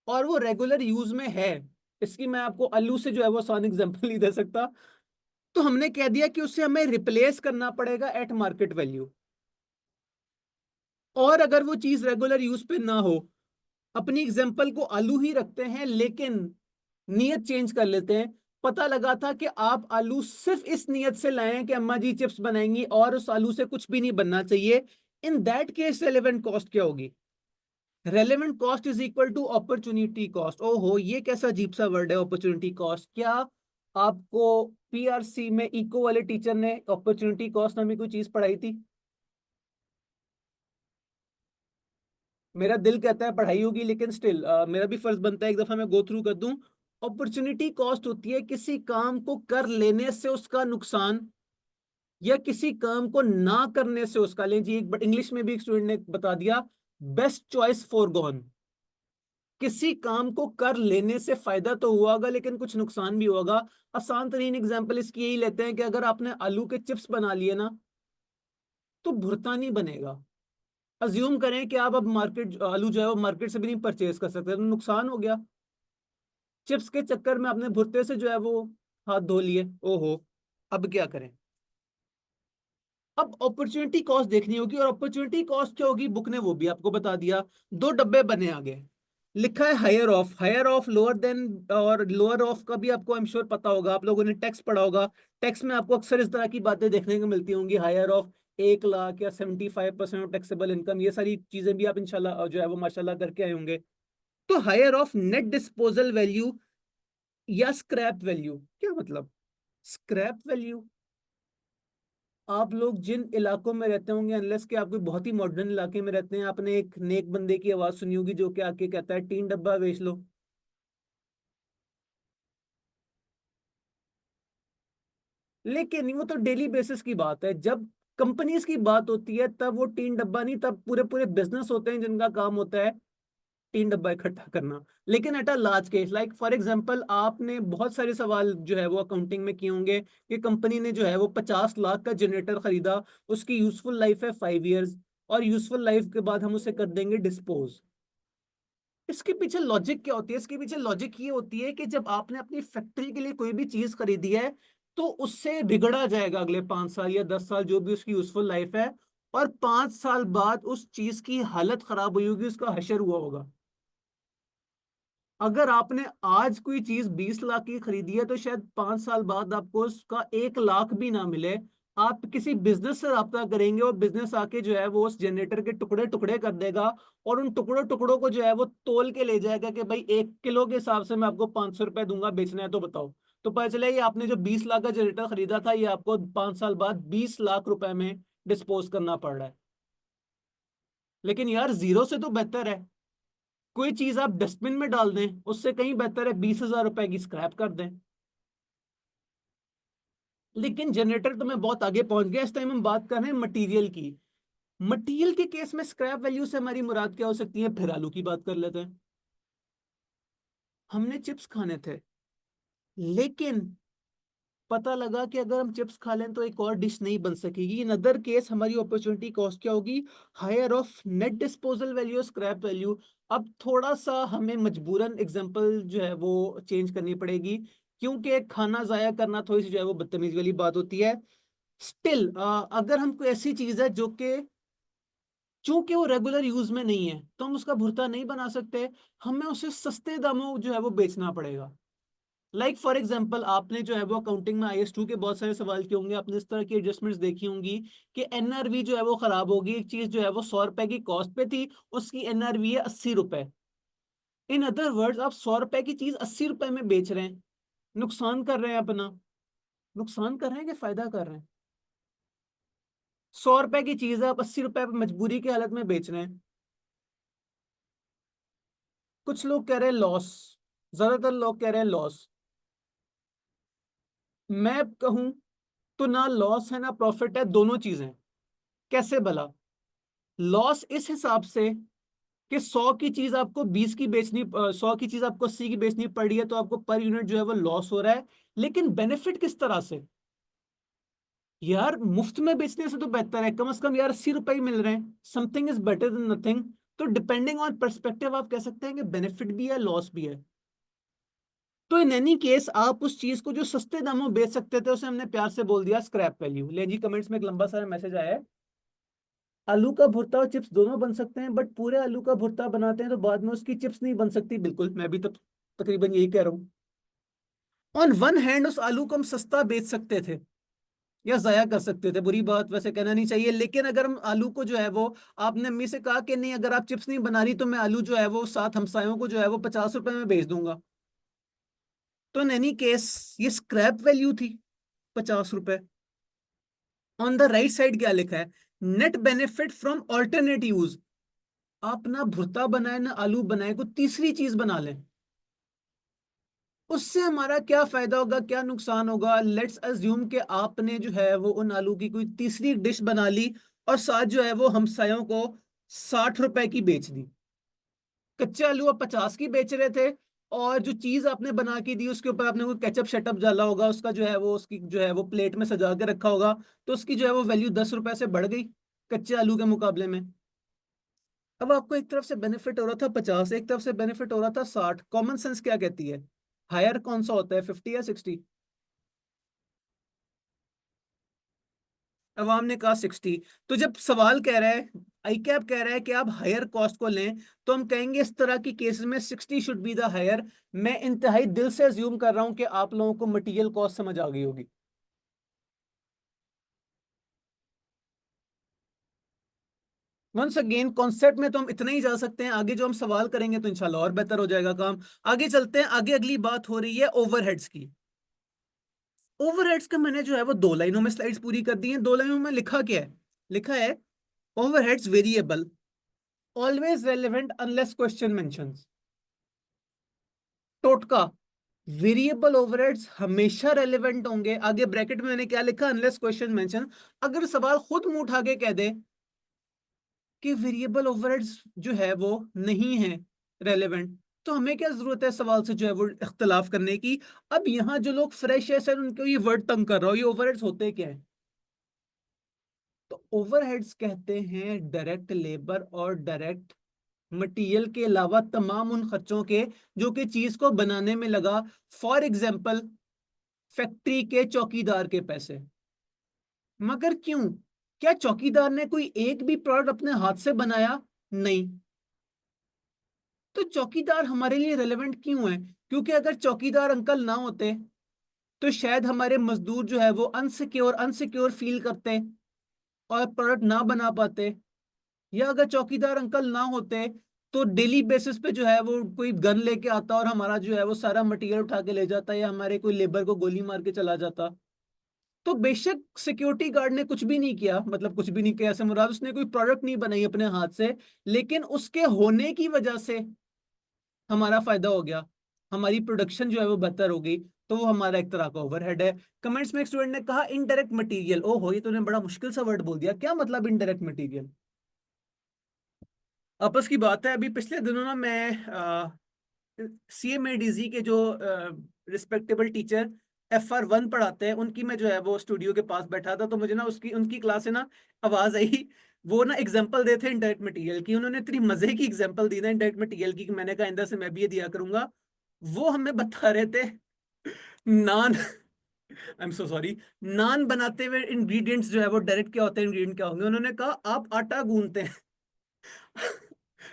और वो रेगुलर यूज में है, इसकी मैं आपको आलू से जो है वो आसान एग्जांपल नहीं दे सकता, तो हमने कह दिया कि उसे हमें रिप्लेस करना पड़ेगा एट मार्केट वैल्यू। और अगर वो चीज रेगुलर यूज पे ना हो, अपनी एग्जांपल को आलू ही रखते हैं लेकिन नियत चेंज कर लेते हैं। पता लगा था कि आप आलू सिर्फ इस नियत से लाए हैं कि अम्मा जी चिप्स बनाएंगी और उस आलू से कुछ भी नहीं बनना चाहिए। In that case relevant cost क्या होगी? Relevant cost is equal to opportunity cost. ओहो, ये कैसा अजीब सा वर्ड है अपॉर्चुनिटी कॉस्ट। क्या आपको पीआरसी में इको वाले टीचर ने अपॉर्चुनिटी कॉस्ट नामी कोई चीज पढ़ाई थी? मेरा दिल कहता है पढ़ाई होगी, लेकिन स्टिल मेरा भी फर्ज बनता है एक दफा मैं गो थ्रू कर दूं। अपॉर्चुनिटी कॉस्ट होती है किसी काम को कर लेने से उसका नुकसान, या किसी काम को ना करने से उसका। लें जी, एक बट इंग्लिश में भी एक स्टूडेंट ने बता दिया, बेस्ट चॉइस फॉर गॉन। किसी काम को कर लेने से फायदा तो हुआ होगा लेकिन कुछ नुकसान भी होगा। आसान तरीन एग्जांपल इसकी यही लेते हैं कि अगर आपने आलू के चिप्स बना लिए ना, तो भुर्ता नहीं बनेगा। अज्यूम करें कि आप अब मार्केट आलू जो है वो मार्केट से भी नहीं परचेज कर सकते, तो नुकसान हो गया। चिप्स के चक्कर में आपने भुट्टे से जो है वो हाथ धो लिए, ओहो, अब क्या करें? अब अपॉर्चुनिटी कॉस्ट देखनी होगी, और अपॉर्चुनिटी कॉस्ट क्या होगी बुक ने वो भी आपको बता दिया। दो डब्बे बने आगे, लिखा है higher of, higher of lower than, और लोअर ऑफ का भी आपको आई एम श्योर पता होगा, आप लोगों ने टैक्स पढ़ा होगा। टैक्स में आपको अक्सर इस तरह की बातें देखने को मिलती होंगी, हायर ऑफ 1 लाख या 75% ऑफ टैक्सेबल इनकम, ये सारी चीजें भी आप इंशाल्लाह जो है वो माशाल्लाह करके आए होंगे। तो higher of net disposal value या स्क्रैप वैल्यू, क्या मतलब? स्क्रैप वैल्यू, आप लोग जिन इलाकों में रहते होंगे, अनलेस कि आप कोई बहुत ही मॉडर्न इलाके में रहते हैं, आपने एक नेक बंदे की आवाज सुनी होगी जो कि आके कहता है 3 डब्बा बेच लो। लेकिन वो तो डेली बेसिस की बात है। जब कंपनीज की बात होती है तब वो 3 डब्बा नहीं, तब पूरे पूरे बिजनेस होते हैं जिनका काम होता है 3 डब्बा इकट्ठा करना। लेकिन at a large case, like for example, आपने बहुत सारे सवाल जो है वो अकाउंटिंग में किए होंगे कि कंपनी ने जो है वो 50 लाख का जनरेटर खरीदा, उसकी यूजफुल लाइफ है 5 इयर्स, और यूजफुल लाइफ के बाद हम उसे कर देंगे डिस्पोज। इसके पीछे लॉजिक क्या होती है? इसके पीछे लॉजिक ये होती है कि जब आपने अपनी फैक्ट्री के लिए कोई भी चीज खरीदी है, तो उससे बिगड़ा जाएगा अगले 5 साल या 10 साल जो भी उसकी यूजफुल लाइफ है, और 5 साल बाद उस चीज की हालत खराब हुई होगी, उसका हशर हुआ होगा। अगर आपने आज कोई चीज 20 लाख की खरीदी है, तो शायद 5 साल बाद आपको उसका 1 लाख भी ना मिले। आप किसी बिजनेस से रब्ता करेंगे और बिजनेस आके जो है वो उस जनरेटर के टुकड़े टुकड़े कर देगा, और उन टुकड़ों टुकड़ों को जो है वो तोल के ले जाएगा कि भाई 1 किलो के हिसाब से मैं आपको 500 रुपए दूंगा, बेचना है तो बताओ। तो पता चला ये आपने जो 20 लाख का जनरेटर खरीदा था, ये आपको 5 साल बाद 20 लाख रुपए में डिस्पोज करना पड़ रहा है। लेकिन यार जीरो से तो बेहतर है कोई चीज आप डस्टबिन में डाल दें, उससे कहीं बेहतर है 20,000 रुपए की स्क्रैप कर दें। लेकिन जनरेटर तो मैं बहुत आगे पहुंच गया, इस टाइम हम बात कर रहे हैं मटेरियल की। मटेरियल के केस में स्क्रैप वैल्यू से हमारी मुराद क्या हो सकती है? फिर आलू की बात कर लेते हैं। हमने चिप्स खाने थे, लेकिन पता लगा कि अगर हम चिप्स खा लें तो एक और डिश नहीं बन सकेगी। इन अदर केस हमारी अपॉर्चुनिटी कॉस्ट क्या होगी? Higher of net disposal value, scrap value. अब थोड़ा सा हमें मजबूरन एग्जांपल जो है वो चेंज करनी पड़ेगी, क्योंकि खाना जाया करना थोड़ी सी जो है वो बदतमीजी वाली बात होती है। स्टिल अगर हम कोई ऐसी चीज है जो कि चूंकि वो रेगुलर यूज में नहीं है, तो हम उसका भुर्ता नहीं बना सकते, हमें उसे सस्ते दामों जो है वो बेचना पड़ेगा। लाइक फॉर एग्जाम्पल, आपने जो है वो अकाउंटिंग में IS2 के बहुत सारे सवाल किए होंगे, आपने इस तरह की एडजस्टमेंट्स देखी होंगी कि NRV जो है वो खराब होगी। एक चीज जो है वो 100 रुपए की कॉस्ट पे थी, उसकी NRV है 80 रुपए। इन अदर वर्ड्स आप 100 रुपए की चीज 80 रुपए में बेच रहे हैं, नुकसान कर रहे हैं अपना। नुकसान कर रहे हैं कि फायदा कर रहे हैं? 100 रुपए की चीज है, आप 80 रुपए पे मजबूरी की हालत में बेच रहे हैं। कुछ लोग कह रहे हैं लॉस, ज्यादातर लोग कह रहे हैं लॉस। मैं कहूं तो ना लॉस है ना प्रॉफिट है, दोनों चीजें। कैसे भला? लॉस इस हिसाब से कि 100 की चीज आपको 20 की बेचनी, 100 की चीज आपको 80 की बेचनी पड़ रही है, तो आपको पर यूनिट जो है वो लॉस हो रहा है। लेकिन बेनिफिट किस तरह से? यार मुफ्त में बेचने से तो बेहतर है, कम से कम यार 80 रुपए ही मिल रहे हैं, something is better than nothing. तो डिपेंडिंग ऑन पर्सपेक्टिव आप कह सकते हैं कि बेनिफिट भी है लॉस भी है। तो इन एनी केस आप उस चीज को जो सस्ते दामों में बेच सकते थे, उसे हमने प्यार से बोल दिया स्क्रैप वैल्यू। ले जी, कमेंट्स में एक लंबा सारा मैसेज आया है। आलू का भुर्ता और चिप्स दोनों बन सकते हैं, बट पूरे आलू का भुर्ता बनाते हैं तो बाद में उसकी चिप्स नहीं बन सकती। बिल्कुल, मैं भी तो तकरीबन यही कह रहा हूँ। ऑन वन हैंड उस आलू को हम सस्ता बेच सकते थे या जाया कर सकते थे, बुरी बात वैसे कहना नहीं चाहिए, लेकिन अगर हम आलू को जो है वो, आपने अम्मी से कहा कि नहीं अगर आप चिप्स नहीं बना रही तो मैं आलू जो है वो 7 हमसायों को जो है वो 50 रुपए में बेच दूंगा। तो इन एनी केस ये स्क्रैप वैल्यू थी, 50 रुपए। ऑन द राइट साइड क्या लिखा है? Net benefit from alternate use. आप ना भुर्ता बनाए ना आलू बनाए, को तीसरी चीज बना लें, उससे हमारा क्या फायदा होगा, क्या नुकसान होगा? लेट्स अज्यूम कि आपने जो है वो उन आलू की कोई तीसरी डिश बना ली और साथ जो है वो हमसायों को 60 रुपए की बेच दी। कच्चे आलू आप 50 की बेच रहे थे, और जो चीज आपने बना के दी उसके ऊपर आपने कोई केचप शेटअप डाला होगा, उसका जो है वो उसकी जो है वो प्लेट में सजा के रखा होगा, तो उसकी जो है वो वैल्यू 10 रुपए से बढ़ गई कच्चे आलू के मुकाबले में। अब आपको एक तरफ से बेनिफिट हो रहा था 50, एक तरफ से बेनिफिट हो रहा था 60। कॉमन सेंस क्या कहती है? हायर कौन सा होता है, 50 या 60? अवाम ने कहा 60। तो जब सवाल कह रहा है, आई कैप कह रहा है कि आप हायर कॉस्ट को लें, तो हम कहेंगे इस तरह की केसेस में 60 शुड बी द हायर। मैं इंतहाई दिल से अज्यूम कर रहा हूं कि आप लोगों को मटेरियल कॉस्ट समझ आ गई होगी। वंस अगेन कॉन्सेप्ट में तो हम इतना ही जा सकते हैं, आगे जो हम सवाल करेंगे तो इंशाल्लाह और बेहतर हो जाएगा काम। आगे चलते हैं, आगे अगली बात हो रही है ओवरहेड्स की। ओवरहेड्स का मैंने जो है वो 2 लाइनों में स्लाइड्स पूरी कर दी हैं। 2 लाइनों में लिखा क्या है? लिखा है overheads variable, always relevant unless question mentions. टोटका, वेरिएबल ओवरहेड्स हमेशा रेलेवेंट होंगे। आगे ब्रैकेट में मैंने क्या लिखा? Unless question mention. अगर सवाल खुद मुंह उठा के कह दे कि वेरिएबल ओवरहेड्स जो है वो नहीं है रेलेवेंट, तो हमें क्या जरूरत है सवाल से जो है वो इख्तलाफ करने की? अब यहाँ जो लोग फ्रेश है सर, उनको ये वर्ड तंग कर रहा हो, ये ओवरहेड्स होते क्या है? तो ओवरहेड्स कहते हैं डायरेक्ट लेबर और डायरेक्ट मटेरियल के अलावा तमाम उन खर्चों के जो कि चीज को बनाने में लगा। फॉर एग्जाम्पल फैक्ट्री के चौकीदार के पैसे। मगर क्यों? क्या चौकीदार ने कोई एक भी प्रोडक्ट अपने हाथ से बनाया? नहीं। तो चौकीदार हमारे लिए रेलेवेंट क्यों है? क्योंकि अगर चौकीदार अंकल ना होते तो शायद हमारे मजदूर जो है वो अनसिक्योर अनसिक्योर फील करते और प्रोडक्ट ना बना पाते। या अगर चौकीदार अंकल ना होते तो डेली बेसिस पे जो है वो कोई गन लेके आता और हमारा जो है वो सारा मटेरियल उठा के ले जाता, या हमारे कोई लेबर को गोली मार के चला जाता। तो बेशक सिक्योरिटी गार्ड ने कुछ भी नहीं किया, मतलब कुछ भी नहीं किया ऐसे मुराद उसने कोई प्रोडक्ट नहीं बनाई अपने हाथ से, लेकिन उसके होने की वजह से हमारा फायदा हो गया, हमारी प्रोडक्शन जो है वो बेहतर हो गई। तो वो हमारा एक तरह का ओवरहेड है। कमेंट्स में एक स्टूडेंट ने कहा इनडायरेक्ट मटेरियल। ओहो, ये तूने बड़ा मुश्किल सा वर्ड बोल दिया, क्या मतलब इनडायरेक्ट मटेरियल? आपस की बात है, अभी पिछले दिनों ना मैं CMADZ के जो रिस्पेक्टेबल टीचर FR1 पढ़ाते हैं, उनकी मैं जो है वो स्टूडियो के पास बैठा था, तो मुझे ना उसकी उनकी क्लास से ना आवाज आई। वो ना एग्जांपल देते हैं इनडायरेक्ट मटेरियल की, उन्होंने इतनी मजे की एग्जांपल दी ना इनडायरेक्ट मटेरियल की कि मैंने कहा इंदर से मैं भी ये दिया करूंगा। वो हमें बता रहे थे नान, आई एम सो सॉरी, नान बनाते हुए इंग्रेडिएंट्स जो है वो डायरेक्ट क्या होते हैं, इंग्रेडिएंट क्या होंगे। उन्होंने कहा आप आटा गूंथते हैं,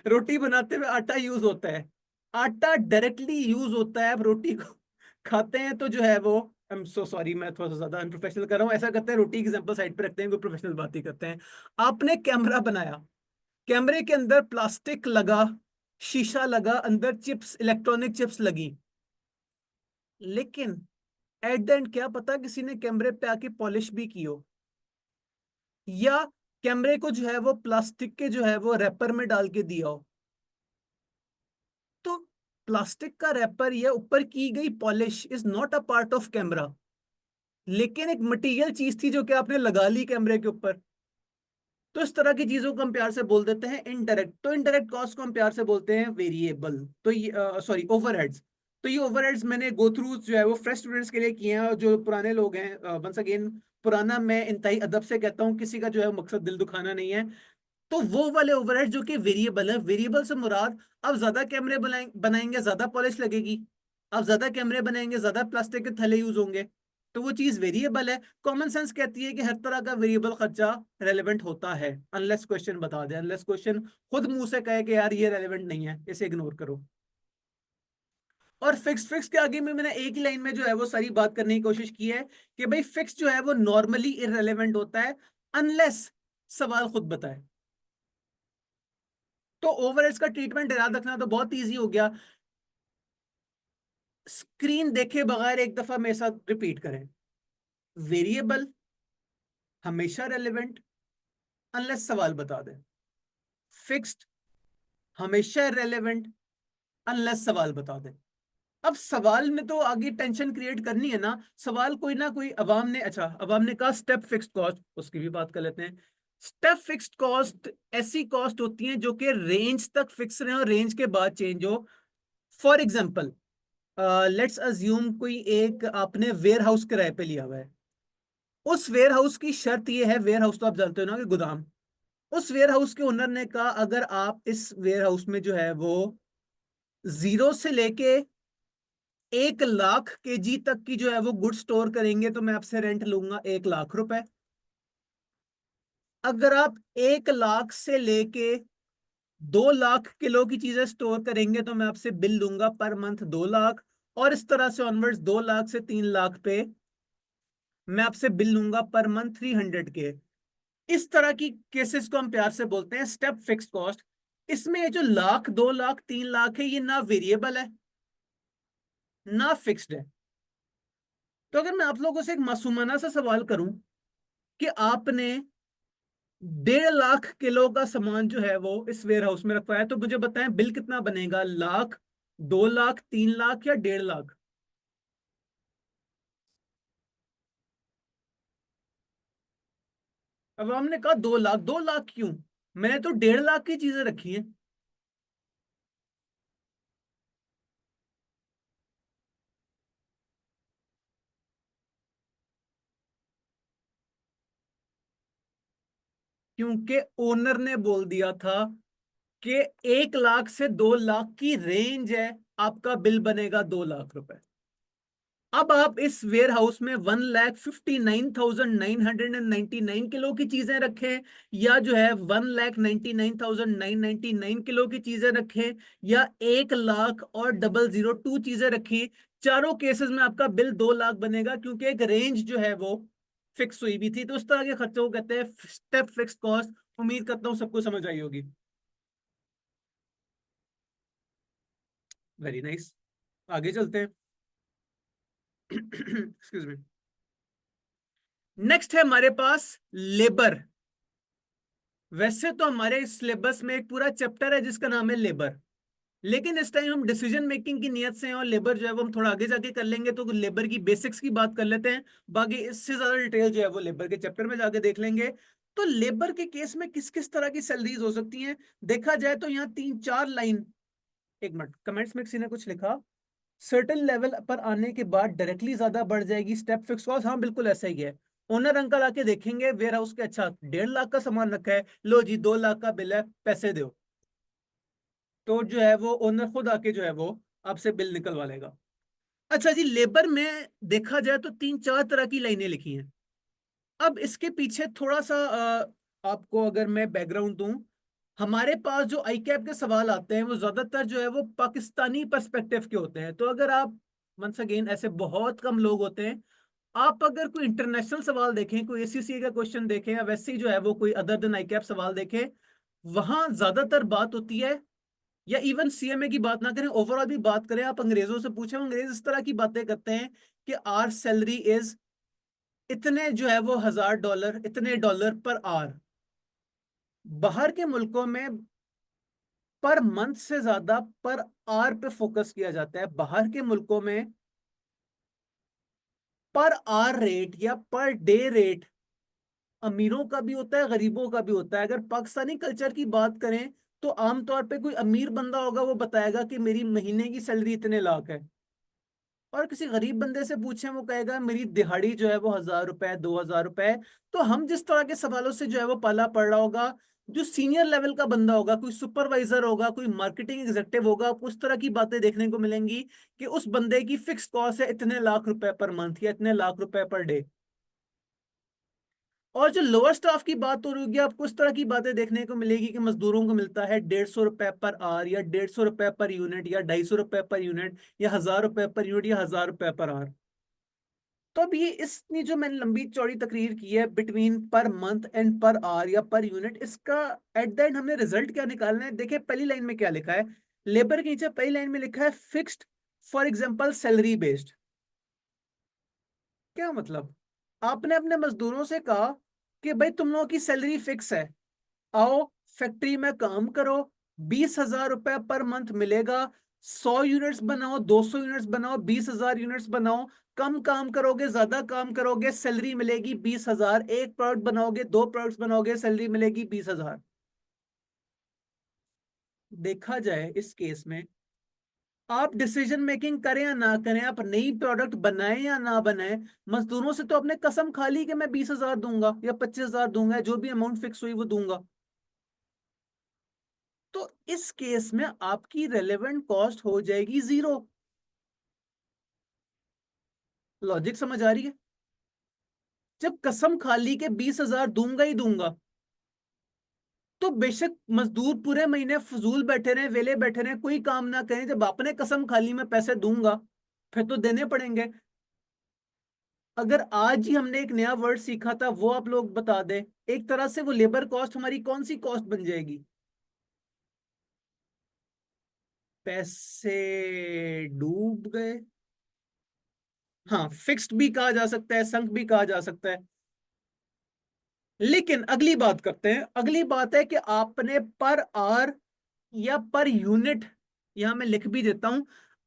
रोटी बनाते हुए आटा यूज होता है, आटा डायरेक्टली यूज होता है, आप रोटी को खाते हैं तो जो है वो, आई एम सो सॉरी मैं थोड़ा सा ज्यादा अनप्रोफेशनल कर रहा हूँ, ऐसा करते हैं रोटी की एग्जांपल साइड पे रखते हैं, कोई प्रोफेशनल बात ही करते हैं। आपने कैमरा बनाया, कैमरे के अंदर प्लास्टिक लगा, शीशा लगा, अंदर चिप्स, इलेक्ट्रॉनिक चिप्स लगी, लेकिन एट द एंड क्या पता किसी ने कैमरे पे आके पॉलिश भी की हो, या कैमरे को जो है वो प्लास्टिक के जो है वो रैपर में डाल के दिया हो। तो प्लास्टिक का रैपर या ऊपर की गई polish is not a part of camera, लेकिन एक मटेरियल चीज थी जो कि आपने लगा ली कैमरे के ऊपर। तो इस तरह की चीजों को हम प्यार से बोल देते हैं इनडायरेक्ट। तो इनडायरेक्ट कॉस्ट को हम प्यार से बोलते हैं वेरिएबल। तो ये सॉरी ओवरहेड्स। तो ये ओवरहेड्स मैंने गो थ्रू जो है वो फ्रेश स्टूडेंट्स के लिए किए हैं, और जो पुराने लोग हैं, वंस अगेन पुराना मैं इंतहाई अदब से कहता हूँ, किसी का जो है मकसद दिल दुखाना नहीं है। तो वो वाले ओवरहेड जो कि वेरिएबल है, वेरिएबल से मुराद अब ज्यादा कैमरे बनाएंगे ज्यादा पॉलिश लगेगी, अब ज्यादा कैमरे बनाएंगे ज्यादा प्लास्टिक के थैले यूज होंगे, तो वो चीज वेरिएबल है। कॉमन सेंस कहती है कि हर तरह का वेरिएबल खर्चा रेलेवेंट होता है, अनलेस क्वेश्चन बता दे, अनलेस क्वेश्चन खुद मुंह से कहे कि यार ये रेलेवेंट नहीं है, इसे इग्नोर करो। और फिक्स फिक्स के आगे में मैंने एक ही लाइन में जो है वो सारी बात करने की कोशिश की है कि भाई फिक्स जो है वो नॉर्मली इररेलेवेंट होता है, अनलेस सवाल खुद बताए। तो ओवरहेड्स का ट्रीटमेंट याद रखना तो बहुत इजी हो गया। स्क्रीन देखे बगैर एक दफा मेरे साथ रिपीट करें। वेरिएबल हमेशा रेलेवेंट अनलेस सवाल बता दे। फिक्स्ड हमेशा रेलेवेंट अनलेस सवाल बता दे। अब सवाल में तो आगे टेंशन क्रिएट करनी है ना। सवाल कोई ना कोई अवाम ने, अच्छा अवाम ने कहा स्टेप फिक्स्ड कॉस्ट, उसकी भी बात कर लेते हैं। स्टेप फिक्स्ड कॉस्ट ऐसी कॉस्ट होती है जो कि रेंज तक फिक्स रहे और रेंज के बाद चेंज हो। फॉर एग्जाम्पल, लेट्स अज्यूम कोई एक आपने वेयर हाउस किराए पे लिया हुआ है। उस वेयर हाउस की शर्त ये है, वेयर हाउस तो आप जानते हो ना कि गोदाम। उस वेयर हाउस के ओनर ने कहा अगर आप इस वेयर हाउस में जो है वो 0 से लेके 1 लाख kg तक की जो है वो गुड स्टोर करेंगे तो मैं आपसे रेंट लूंगा 1 लाख रुपए। अगर आप 1 लाख से लेके 2 लाख किलो की चीजें स्टोर करेंगे तो मैं आपसे बिल लूंगा पर मंथ 2 लाख। और इस तरह से ऑनवर्ड्स 2 लाख से 3 लाख पे मैं आपसे बिल लूंगा पर मंथ 300 के। इस तरह की केसेस को हम प्यार से बोलते हैं स्टेप फिक्स्ड कॉस्ट। इसमें ये जो लाख 2 लाख 3 लाख है ये ना वेरिएबल है ना फिक्स्ड है। तो अगर मैं आप लोगों से एक मासूमाना सा सवाल करूं कि आपने 1.5 लाख किलो का सामान जो है वो इस वेयर हाउस में रखवाया, तो मुझे बताएं बिल कितना बनेगा, लाख, 2 लाख, 3 लाख या 1.5 लाख? अब हमने कहा 2 लाख। 2 लाख क्यों? मैंने तो 1.5 लाख की चीजें रखी हैं। क्योंकि ओनर ने बोल दिया था कि 1 लाख से 2 लाख की रेंज है, आपका बिल बनेगा 2 लाख रुपए। अब आप इस वेयर हाउस में 1,59,999 किलो की चीजें रखें, या जो है 1,99,999 किलो की चीजें रखें, या 1 लाख और 002 चीजें रखी, चारों केसेस में आपका बिल 2 लाख बनेगा, क्योंकि एक रेंज जो है वो फिक्स हुई भी थी। तो उस तरह के खर्चों को कहते हैं स्टेप फिक्स कॉस्ट। उम्मीद करता हूँ सबको समझ आई होगी। Very nice. आगे चलते हैं। Excuse me. नेक्स्ट है हमारे पास लेबर। वैसे तो हमारे सिलेबस में एक पूरा चैप्टर है जिसका नाम है लेबर, लेकिन इस टाइम हम डिसीजन मेकिंग की नियत से हैं और लेबर जो है वो हम थोड़ा आगे जाके कर लेंगे, तो लेबर की बेसिक्स की बात कर लेते हैं। बाकी इससे ज्यादा डिटेल जो है वो लेबर के चैप्टर में जाके देख लेंगे। तो लेबर के केस में किस किस तरह की सैलरीज हो सकती हैं देखा जाए तो यहाँ 3-4 लाइन। एक मिनट, कमेंट्स में किसी ने कुछ लिखा, सर्टेन लेवल पर आने के बाद डायरेक्टली ज्यादा बढ़ जाएगी स्टेप फिक्स कॉस्ट। हाँ बिल्कुल ऐसा ही है। ओनर अंकल आके देखेंगे वेयर हाउस के, अच्छा 1.5 लाख का सामान रखा है, लो जी 2 लाख का बिल है, पैसे दो। तो जो है वो ओनर खुद आके जो है वो आपसे बिल निकलवा लेगा। अच्छा जी, लेबर में देखा जाए तो 3-4 तरह की लाइनें लिखी हैं। अब इसके पीछे थोड़ा सा आपको अगर मैं बैकग्राउंड दूं, हमारे पास जो आई कैप के सवाल आते हैं वो ज्यादातर जो है वो पाकिस्तानी पर्सपेक्टिव के होते हैं। तो अगर आप, वंस अगेन ऐसे बहुत कम लोग होते हैं, आप अगर कोई इंटरनेशनल सवाल देखें, कोई एसीसी का क्वेश्चन देखें, या वैसे ही जो है वो कोई अदर देन आई कैप सवाल देखें, वहां ज्यादातर बात होती है या इवन सीएमए की बात ना करें, ओवरऑल भी बात करें, आप अंग्रेजों से पूछे, अंग्रेज इस तरह की बातें करते हैं कि आर सैलरी इज इतने जो है वो $1000, इतने डॉलर पर आवर। बाहर के मुल्कों में पर मंथ से ज्यादा पर आवर पे फोकस किया जाता है। बाहर के मुल्कों में पर आवर रेट या पर डे रेट अमीरों का भी होता है, गरीबों का भी होता है। अगर पाकिस्तानी कल्चर की बात करें तो आमतौर पे कोई अमीर बंदा होगा, वो बताएगा कि मेरी महीने की सैलरी इतने लाख है। और किसी गरीब बंदे से पूछें, वो कहेगा मेरी दिहाड़ी जो है वो $1000, $2000। तो हम जिस तरह के सवालों से जो है वो पाला पड़ रहा होगा, जो सीनियर लेवल का बंदा होगा, कोई सुपरवाइजर होगा, कोई मार्केटिंग एग्जेक्टिव होगा, आपको उस तरह की बातें देखने को मिलेंगी कि उस बंदे की फिक्स कॉस्ट है इतने लाख रुपए पर मंथ या इतने लाख रुपए पर डे। और जो लोअर स्टाफ की बात हो रही होगी, आपको इस तरह की बातें देखने को मिलेगी कि मजदूरों को मिलता है ₹150 पर आवर, या ₹150 पर यूनिट, या ₹250 पर यूनिट, या ₹1000 पर यूनिट, या ₹1000 पर आवर। तो अब ये इसने जो मैंने लंबी चौड़ी तकरीर की है between per month and per hour या पर यूनिट, इसका एट द एंड हमने रिजल्ट क्या निकालना है। देखिए पहली लाइन में क्या लिखा है, लेबर के नीचे पहली लाइन में लिखा है fixed, for example salary based. क्या मतलब, आपने अपने मजदूरों से कहा कि भाई तुम लोगों की सैलरी फिक्स है, आओ फैक्ट्री में काम करो, ₹20,000 पर मंथ मिलेगा। 100 यूनिट्स बनाओ, 200 यूनिट्स बनाओ, 20,000 यूनिट्स बनाओ। कम काम करोगे, ज्यादा काम करोगे, सैलरी मिलेगी 20,000। एक प्रोडक्ट बनाओगे, दो प्रोडक्ट्स बनाओगे, सैलरी मिलेगी 20,000। देखा जाए इस केस में, आप डिसीजन मेकिंग करें या ना करें, आप नई प्रोडक्ट बनाएं या ना बनाएं, मजदूरों से तो आपने कसम खा ली कि मैं 20,000 दूंगा या 25,000 दूंगा, जो भी अमाउंट फिक्स हुई वो दूंगा। तो इस केस में आपकी रेलेवेंट कॉस्ट हो जाएगी जीरो। लॉजिक समझ आ रही है? जब कसम खा ली के 20,000 दूंगा ही दूंगा, तो बेशक मजदूर पूरे महीने फजूल बैठे रहे, वेले बैठे रहे, कोई काम ना करें, जब आपने कसम खा ली मैं पैसे दूंगा, फिर तो देने पड़ेंगे। अगर आज ही हमने एक नया वर्ड सीखा था, वो आप लोग बता दें, एक तरह से वो लेबर कॉस्ट हमारी कौन सी कॉस्ट बन जाएगी? पैसे डूब गए। हाँ, फिक्स्ड भी कहा जा सकता है, संक भी कहा जा सकता है। लेकिन अगली बात करते हैं। अगली बात है कि आपने पर आवर या पर यूनिट, यहां मैं लिख भी देता हूं।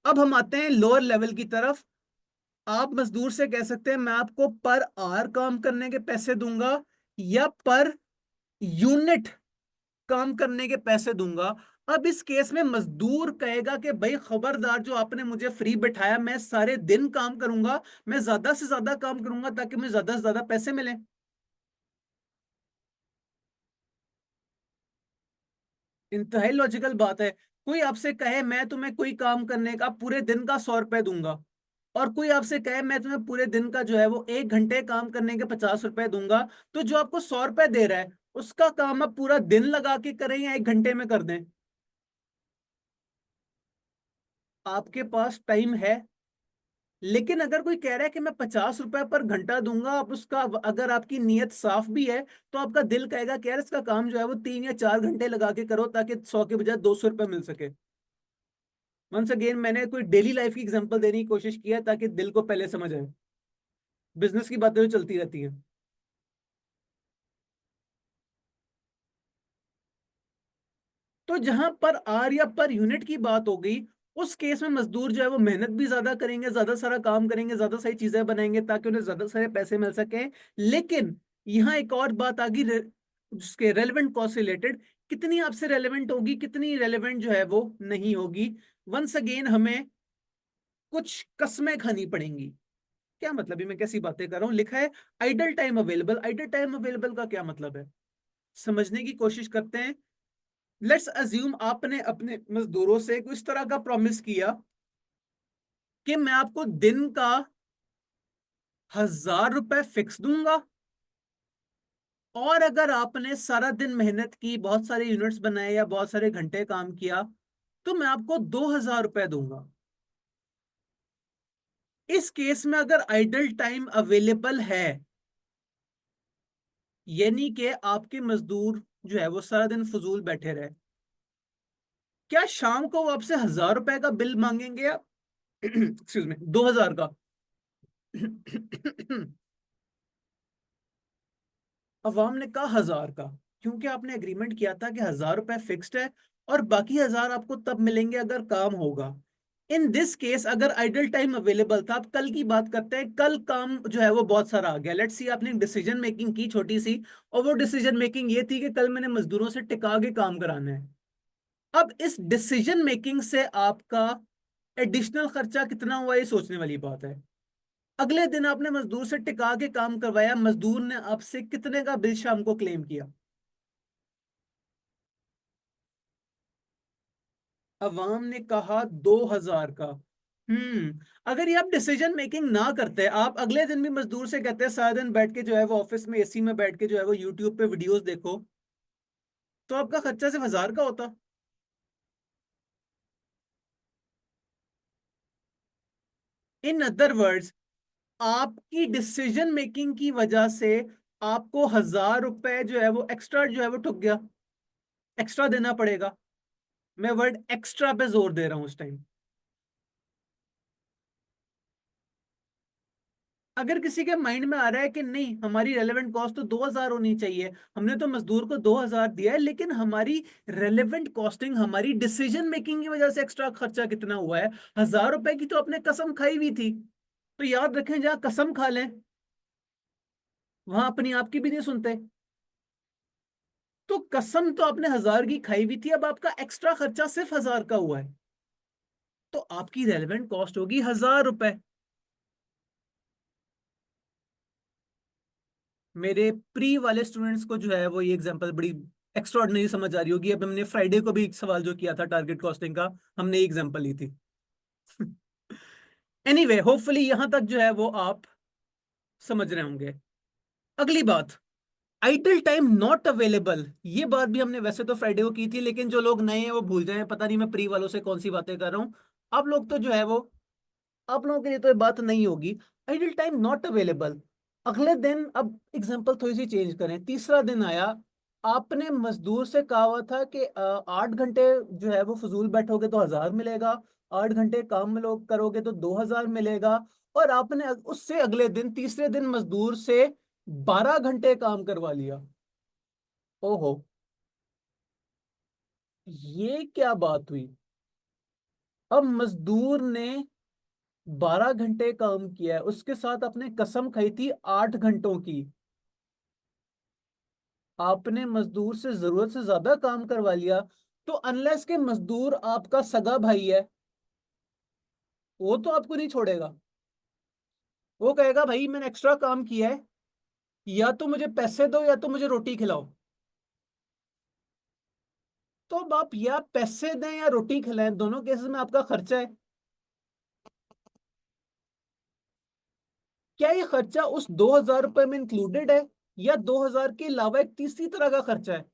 अब हम आते हैं लोअर लेवल की तरफ। आप मजदूर से कह सकते हैं मैं आपको पर आवर काम करने के पैसे दूंगा या पर यूनिट काम करने के पैसे दूंगा। अब इस केस में मजदूर कहेगा कि भाई खबरदार, जो आपने मुझे फ्री बैठाया, मैं सारे दिन काम करूंगा, मैं ज्यादा से ज्यादा काम करूंगा ताकि मुझे ज्यादा से ज्यादा पैसे मिले। इंतहाई लॉजिकल बात है। कोई आपसे कहे मैं तुम्हें कोई काम करने का पूरे दिन का ₹100 दूंगा, और कोई आपसे कहे मैं तुम्हें पूरे दिन का जो है वो 1 घंटे काम करने के ₹50 दूंगा, तो जो आपको ₹100 दे रहा है, उसका काम आप पूरा दिन लगा के करें या 1 घंटे में कर दें, आपके पास टाइम है। लेकिन अगर कोई कह रहा है कि मैं ₹50 पर घंटा दूंगा, आप उसका अगर आपकी नीयत साफ भी है, तो आपका दिल कहेगा कि यार इसका काम जो है वो 3 या 4 घंटे लगा के करो ताकि 100 के बजाय ₹200 मिल सके। वंस अगेन, मैंने कोई डेली लाइफ की एग्जांपल देने की कोशिश किया ताकि दिल को पहले समझ आए। बिजनेस की बातें तो चलती रहती हैं। तो जहां पर आर या पर यूनिट की बात हो गई, उस केस में मजदूर जो है वो मेहनत भी ज्यादा करेंगे, ज्यादा सारा काम करेंगे, ज्यादा सारी चीजें बनाएंगे ताकि उन्हें ज्यादा सारे पैसे मिल सके। लेकिन यहाँ एक और बात आ गई, जिसके रेलेवेंट कॉस्ट रिलेटेड। कितनी आपसे रेलेवेंट होगी, कितनी रेलेवेंट जो है वो नहीं होगी। वंस अगेन हमें कुछ कस्में खानी पड़ेंगी। क्या मतलब, ये मैं कैसी बातें कर रहा हूँ? लिखा है idle time available. Idle time available का क्या मतलब है, समझने की कोशिश करते हैं। लेट्स अज्यूम आपने अपने मजदूरों से कुछ तरह का प्रॉमिस किया कि मैं आपको दिन का ₹1000 फिक्स दूंगा, और अगर आपने सारा दिन मेहनत की, बहुत सारे यूनिट्स बनाए या बहुत सारे घंटे काम किया, तो मैं आपको ₹2000 दूंगा। इस केस में अगर आइडल टाइम अवेलेबल है, यानी कि आपके मजदूर जो है वो सारा दिन फजूल बैठे रहे, क्या शाम को वो आपसे 1,000 रुपए का बिल मांगेंगे या एक्सक्यूज मी 2,000 का? अवाम ने कहा 1,000 का, क्योंकि आपने एग्रीमेंट किया था कि 1,000 रुपए फिक्स्ड है और बाकी 1,000 आपको तब मिलेंगे अगर काम होगा। इन दिस केस अगर आइडल टाइम अवेलेबल था, अब कल की बात करते हैं, कल काम जो है वो बहुत सारा आ गया, लेट्स सी आपने डिसीजन मेकिंग की छोटी सी, और वो डिसीजन मेकिंग ये थी कि कल मैंने मजदूरों से टिका के काम कराना है। अब इस डिसीजन मेकिंग से आपका एडिशनल खर्चा कितना हुआ ये सोचने वाली बात है। अगले दिन आपने मजदूर से टिका के काम करवाया, मजदूर ने आपसे कितने का बिल शाम को क्लेम किया? अवाम ने कहा 2,000 का। अगर ये आप डिसीजन मेकिंग ना करते, आप अगले दिन भी मजदूर से कहते सारा दिन बैठ के जो है वो ऑफिस में एसी में बैठ के जो है वो यूट्यूब पे वीडियोस देखो, तो आपका खर्चा सिर्फ 1,000 का होता। इन अदर वर्ड्स, आपकी डिसीजन मेकिंग की वजह से आपको 1,000 रुपए जो है वो एक्स्ट्रा जो है वो ठुक गया, एक्स्ट्रा देना पड़ेगा। मैं वर्ड एक्स्ट्रा पे जोर दे रहा हूं उस टाइम। अगर किसी के माइंड में आ रहा है कि नहीं हमारी रेलेवेंट कॉस्ट तो 2,000 होनी चाहिए, हमने तो मजदूर को 2,000 दिया है, लेकिन हमारी रेलेवेंट कॉस्टिंग हमारी डिसीजन मेकिंग की वजह से एक्स्ट्रा खर्चा कितना हुआ है, 1,000 रुपए की तो आपने कसम खाई हुई थी। तो याद रखें, जहां कसम खा लें वहां अपनी आपकी भी नहीं सुनते। तो कसम तो आपने 1,000 की खाई हुई थी, अब आपका एक्स्ट्रा खर्चा सिर्फ 1,000 का हुआ है, तो आपकी रेलेवेंट कॉस्ट होगी 1,000 रुपए। मेरे प्री वाले स्टूडेंट्स को जो है वो ये एग्जांपल बड़ी एक्स्ट्रॉर्डिनरी समझ आ रही होगी। अब हमने फ्राइडे को भी एक सवाल जो किया था टारगेट कॉस्टिंग का, हमने एग्जांपल ली थी। एनीवे, होपफुली यहां तक जो है वो आप समझ रहे होंगे। अगली बात, आइडल टाइम नॉट अवेलेबल। ये बात भी हमने वैसे तो फ्राइडे को की थी, लेकिन जो लोग नए हैं वो भूल जाए, पता नहीं मैं प्री वालों से कौन सी बातें कर रहा हूं। आप लोग तो जो है वो, आप लोगों के लिए तो ये बात नहीं होगी। आइडल टाइम नॉट अवेलेबल, अगले दिन, अब एग्जांपल थोड़ी सी चेंज करें, तीसरा दिन आया, आपने मजदूर से कहा हुआ था कि 8 घंटे जो है वो फजूल बैठोगे तो 1,000 मिलेगा, 8 घंटे काम में लोग करोगे तो 2,000 मिलेगा, और आपने उससे अगले दिन तीसरे दिन मजदूर से 12 घंटे काम करवा लिया। ओहो, ये क्या बात हुई? अब मजदूर ने 12 घंटे काम किया है, उसके साथ आपने कसम खाई थी 8 घंटों की, आपने मजदूर से जरूरत से ज्यादा काम करवा लिया। तो अनलेस के मजदूर आपका सगा भाई है, वो तो आपको नहीं छोड़ेगा। वो कहेगा भाई मैंने एक्स्ट्रा काम किया है, या तो मुझे पैसे दो या तो मुझे रोटी खिलाओ। तो अब आप या पैसे दें या रोटी खिलाएं, दोनों केसेस में आपका खर्चा है। क्या ये खर्चा उस 2,000 रुपए में इंक्लूडेड है, या 2,000 के अलावा एक तीसरी तरह का खर्चा है?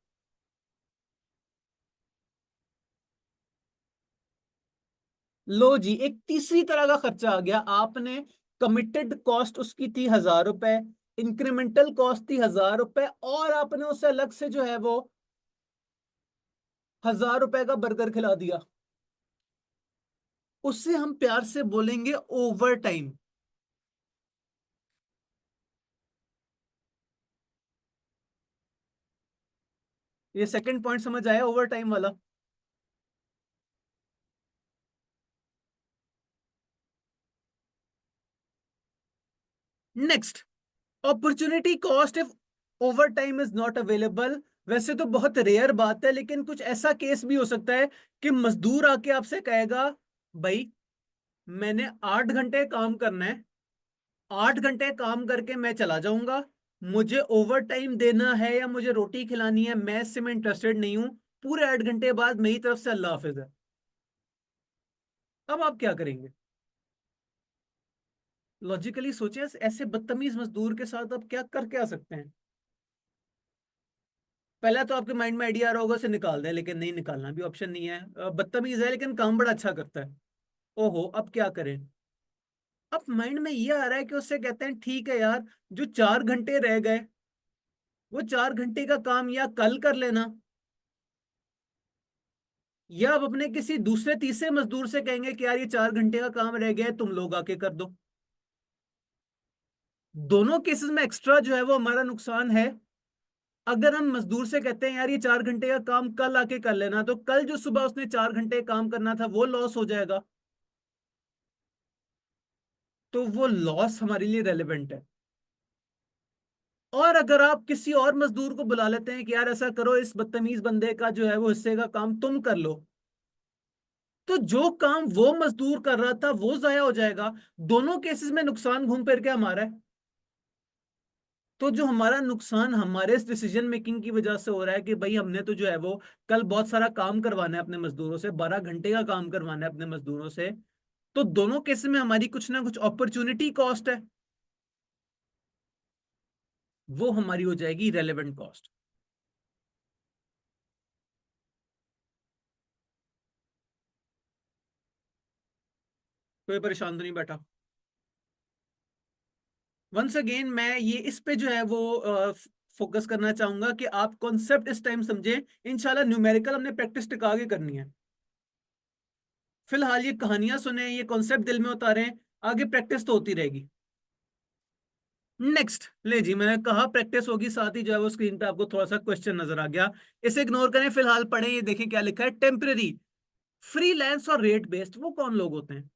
लो जी, एक तीसरी तरह का खर्चा आ गया। आपने कमिटेड कॉस्ट उसकी थी 1,000 रुपए, इंक्रीमेंटल कॉस्ट थी 1,000 रुपए, और आपने उसे अलग से जो है वो 1,000 रुपए का बर्गर खिला दिया। उससे हम प्यार से बोलेंगे ओवर टाइम। ये सेकंड पॉइंट समझ आया, ओवर टाइम वाला? Next, opportunity cost if over time is not available. वैसे तो बहुत रेयर बात है, लेकिन कुछ ऐसा केस भी हो सकता है कि मजदूर आके आपसे कहेगा भाई मैंने 8 घंटे काम करना है, 8 घंटे काम करके मैं चला जाऊंगा, मुझे ओवर टाइम देना है या मुझे रोटी खिलानी है, मैं इससे में इंटरेस्टेड नहीं हूं, पूरे 8 घंटे बाद मेरी तरफ से अल्लाह हाफिज है। अब आप क्या करेंगे? लॉजिकली सोचें, ऐसे बदतमीज मजदूर के साथ आप क्या करके आ सकते हैं? पहला तो आपके माइंड में आइडिया आ रहा होगा उसे निकाल दें, लेकिन नहीं, निकालना भी ऑप्शन नहीं है। बदतमीज है लेकिन काम बड़ा अच्छा करता है। ओहो, अब क्या करें? अब माइंड में ये आ रहा है कि उससे कहते हैं ठीक है यार, जो 4 घंटे रह गए वो 4 घंटे का काम या कल कर लेना, या आप अपने किसी दूसरे तीसरे मजदूर से कहेंगे कि यार ये 4 घंटे का काम रह गया है, तुम लोग आके कर दो। दोनों केसेस में एक्स्ट्रा जो है वो हमारा नुकसान है। अगर हम मजदूर से कहते हैं यार ये 4 घंटे का काम कल आके कर लेना, तो कल जो सुबह उसने 4 घंटे काम करना था वो लॉस हो जाएगा। तो वो लॉस हमारे लिए रेलेवेंट है। और अगर आप किसी और मजदूर को बुला लेते हैं कि यार ऐसा करो, इस बदतमीज बंदे का जो है वो हिस्से का काम तुम कर लो, तो जो काम वो मजदूर कर रहा था वो जाया हो जाएगा। दोनों केसेस में नुकसान घूम फिर के हमारा है। तो जो हमारा नुकसान हमारे इस डिसीजन मेकिंग की वजह से हो रहा है कि भाई हमने तो जो है वो कल बहुत सारा काम करवाना है अपने मजदूरों से, 12 घंटे का काम करवाना है अपने मजदूरों से, तो दोनों केस में हमारी कुछ ना कुछ अपॉर्चुनिटी कॉस्ट है, वो हमारी हो जाएगी रेलेवेंट कॉस्ट। कोई परेशान तो नहीं बैठा? वंस अगेन मैं ये इस पे जो है वो फोकस करना चाहूंगा कि आप कॉन्सेप्ट इस टाइम समझें। इंशाल्लाह न्यूमेरिकल हमने प्रैक्टिस टिका के करनी है। फिलहाल ये कहानियां सुने, ये कॉन्सेप्ट दिल में उतारें, आगे प्रैक्टिस तो होती रहेगी। नेक्स्ट ले जी, मैंने कहा प्रैक्टिस होगी, साथ ही जो है वो स्क्रीन पे आपको थोड़ा सा क्वेश्चन नजर आ गया, इसे इग्नोर करें, फिलहाल पढ़ें। ये देखें क्या लिखा है, टेम्पररी फ्रीलांस और रेट बेस्ड वो कौन लोग होते हैं?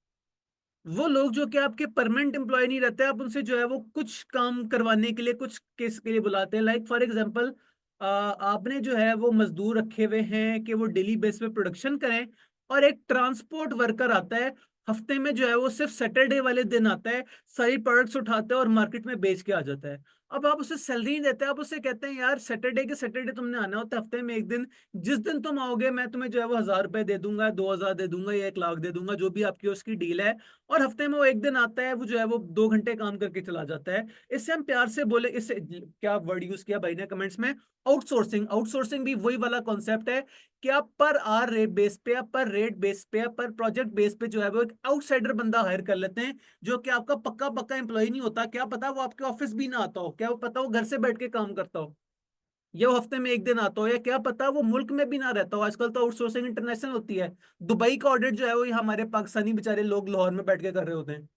वो लोग जो कि आपके परमानेंट एम्प्लॉय नहीं रहते, आप उनसे जो है वो कुछ काम करवाने के लिए, कुछ केस के लिए बुलाते हैं। लाइक फॉर एग्जांपल, आपने जो है वो मजदूर रखे हुए हैं कि वो डेली बेस पे प्रोडक्शन करें, और एक ट्रांसपोर्ट वर्कर आता है, हफ्ते में जो है वो सिर्फ सैटरडे वाले दिन आता है, सारी प्रोडक्ट्स उठाता है और मार्केट में बेच के आ जाता है। अब आप उसे सैलरी नहीं देते, आप उसे कहते हैं यार सैटरडे के सैटरडे तुमने आना होता है, हफ्ते में एक दिन, जिस दिन तुम आओगे मैं तुम्हें जो है वो 1000 रुपए दे दूंगा, 2000 दे दूंगा या 1 लाख दे दूंगा, जो भी आपकी उसकी डील है। और हफ्ते में वो एक दिन आता है, वो जो है वो 2 घंटे काम करके चला जाता है। इससे हम प्यार से बोले, इससे क्या वर्ड यूज किया भाई ने कमेंट्स में, आउटसोर्सिंग। आउटसोर्सिंग भी वही वाला कॉन्सेप्ट है कि आप पर आर रेट बेस पे या पर रेट बेस पे या पर प्रोजेक्ट बेस पे जो है वो एक आउटसाइडर बंदा हायर कर लेते हैं, जो कि आपका पक्का पक्का एम्प्लॉय नहीं होता। क्या पता वो आपके ऑफिस भी ना आता हो, क्या वो पता वो घर से बैठ के काम करता हो, या वो हफ्ते में एक दिन आता हो, या क्या पता वो मुल्क में भी ना रहता हो। आजकल तो आउटसोर्सिंग इंटरनेशनल होती है। दुबई का ऑडिट जो है वो हमारे पाकिस्तानी बेचारे लोग लाहौर में बैठ के कर रहे होते हैं।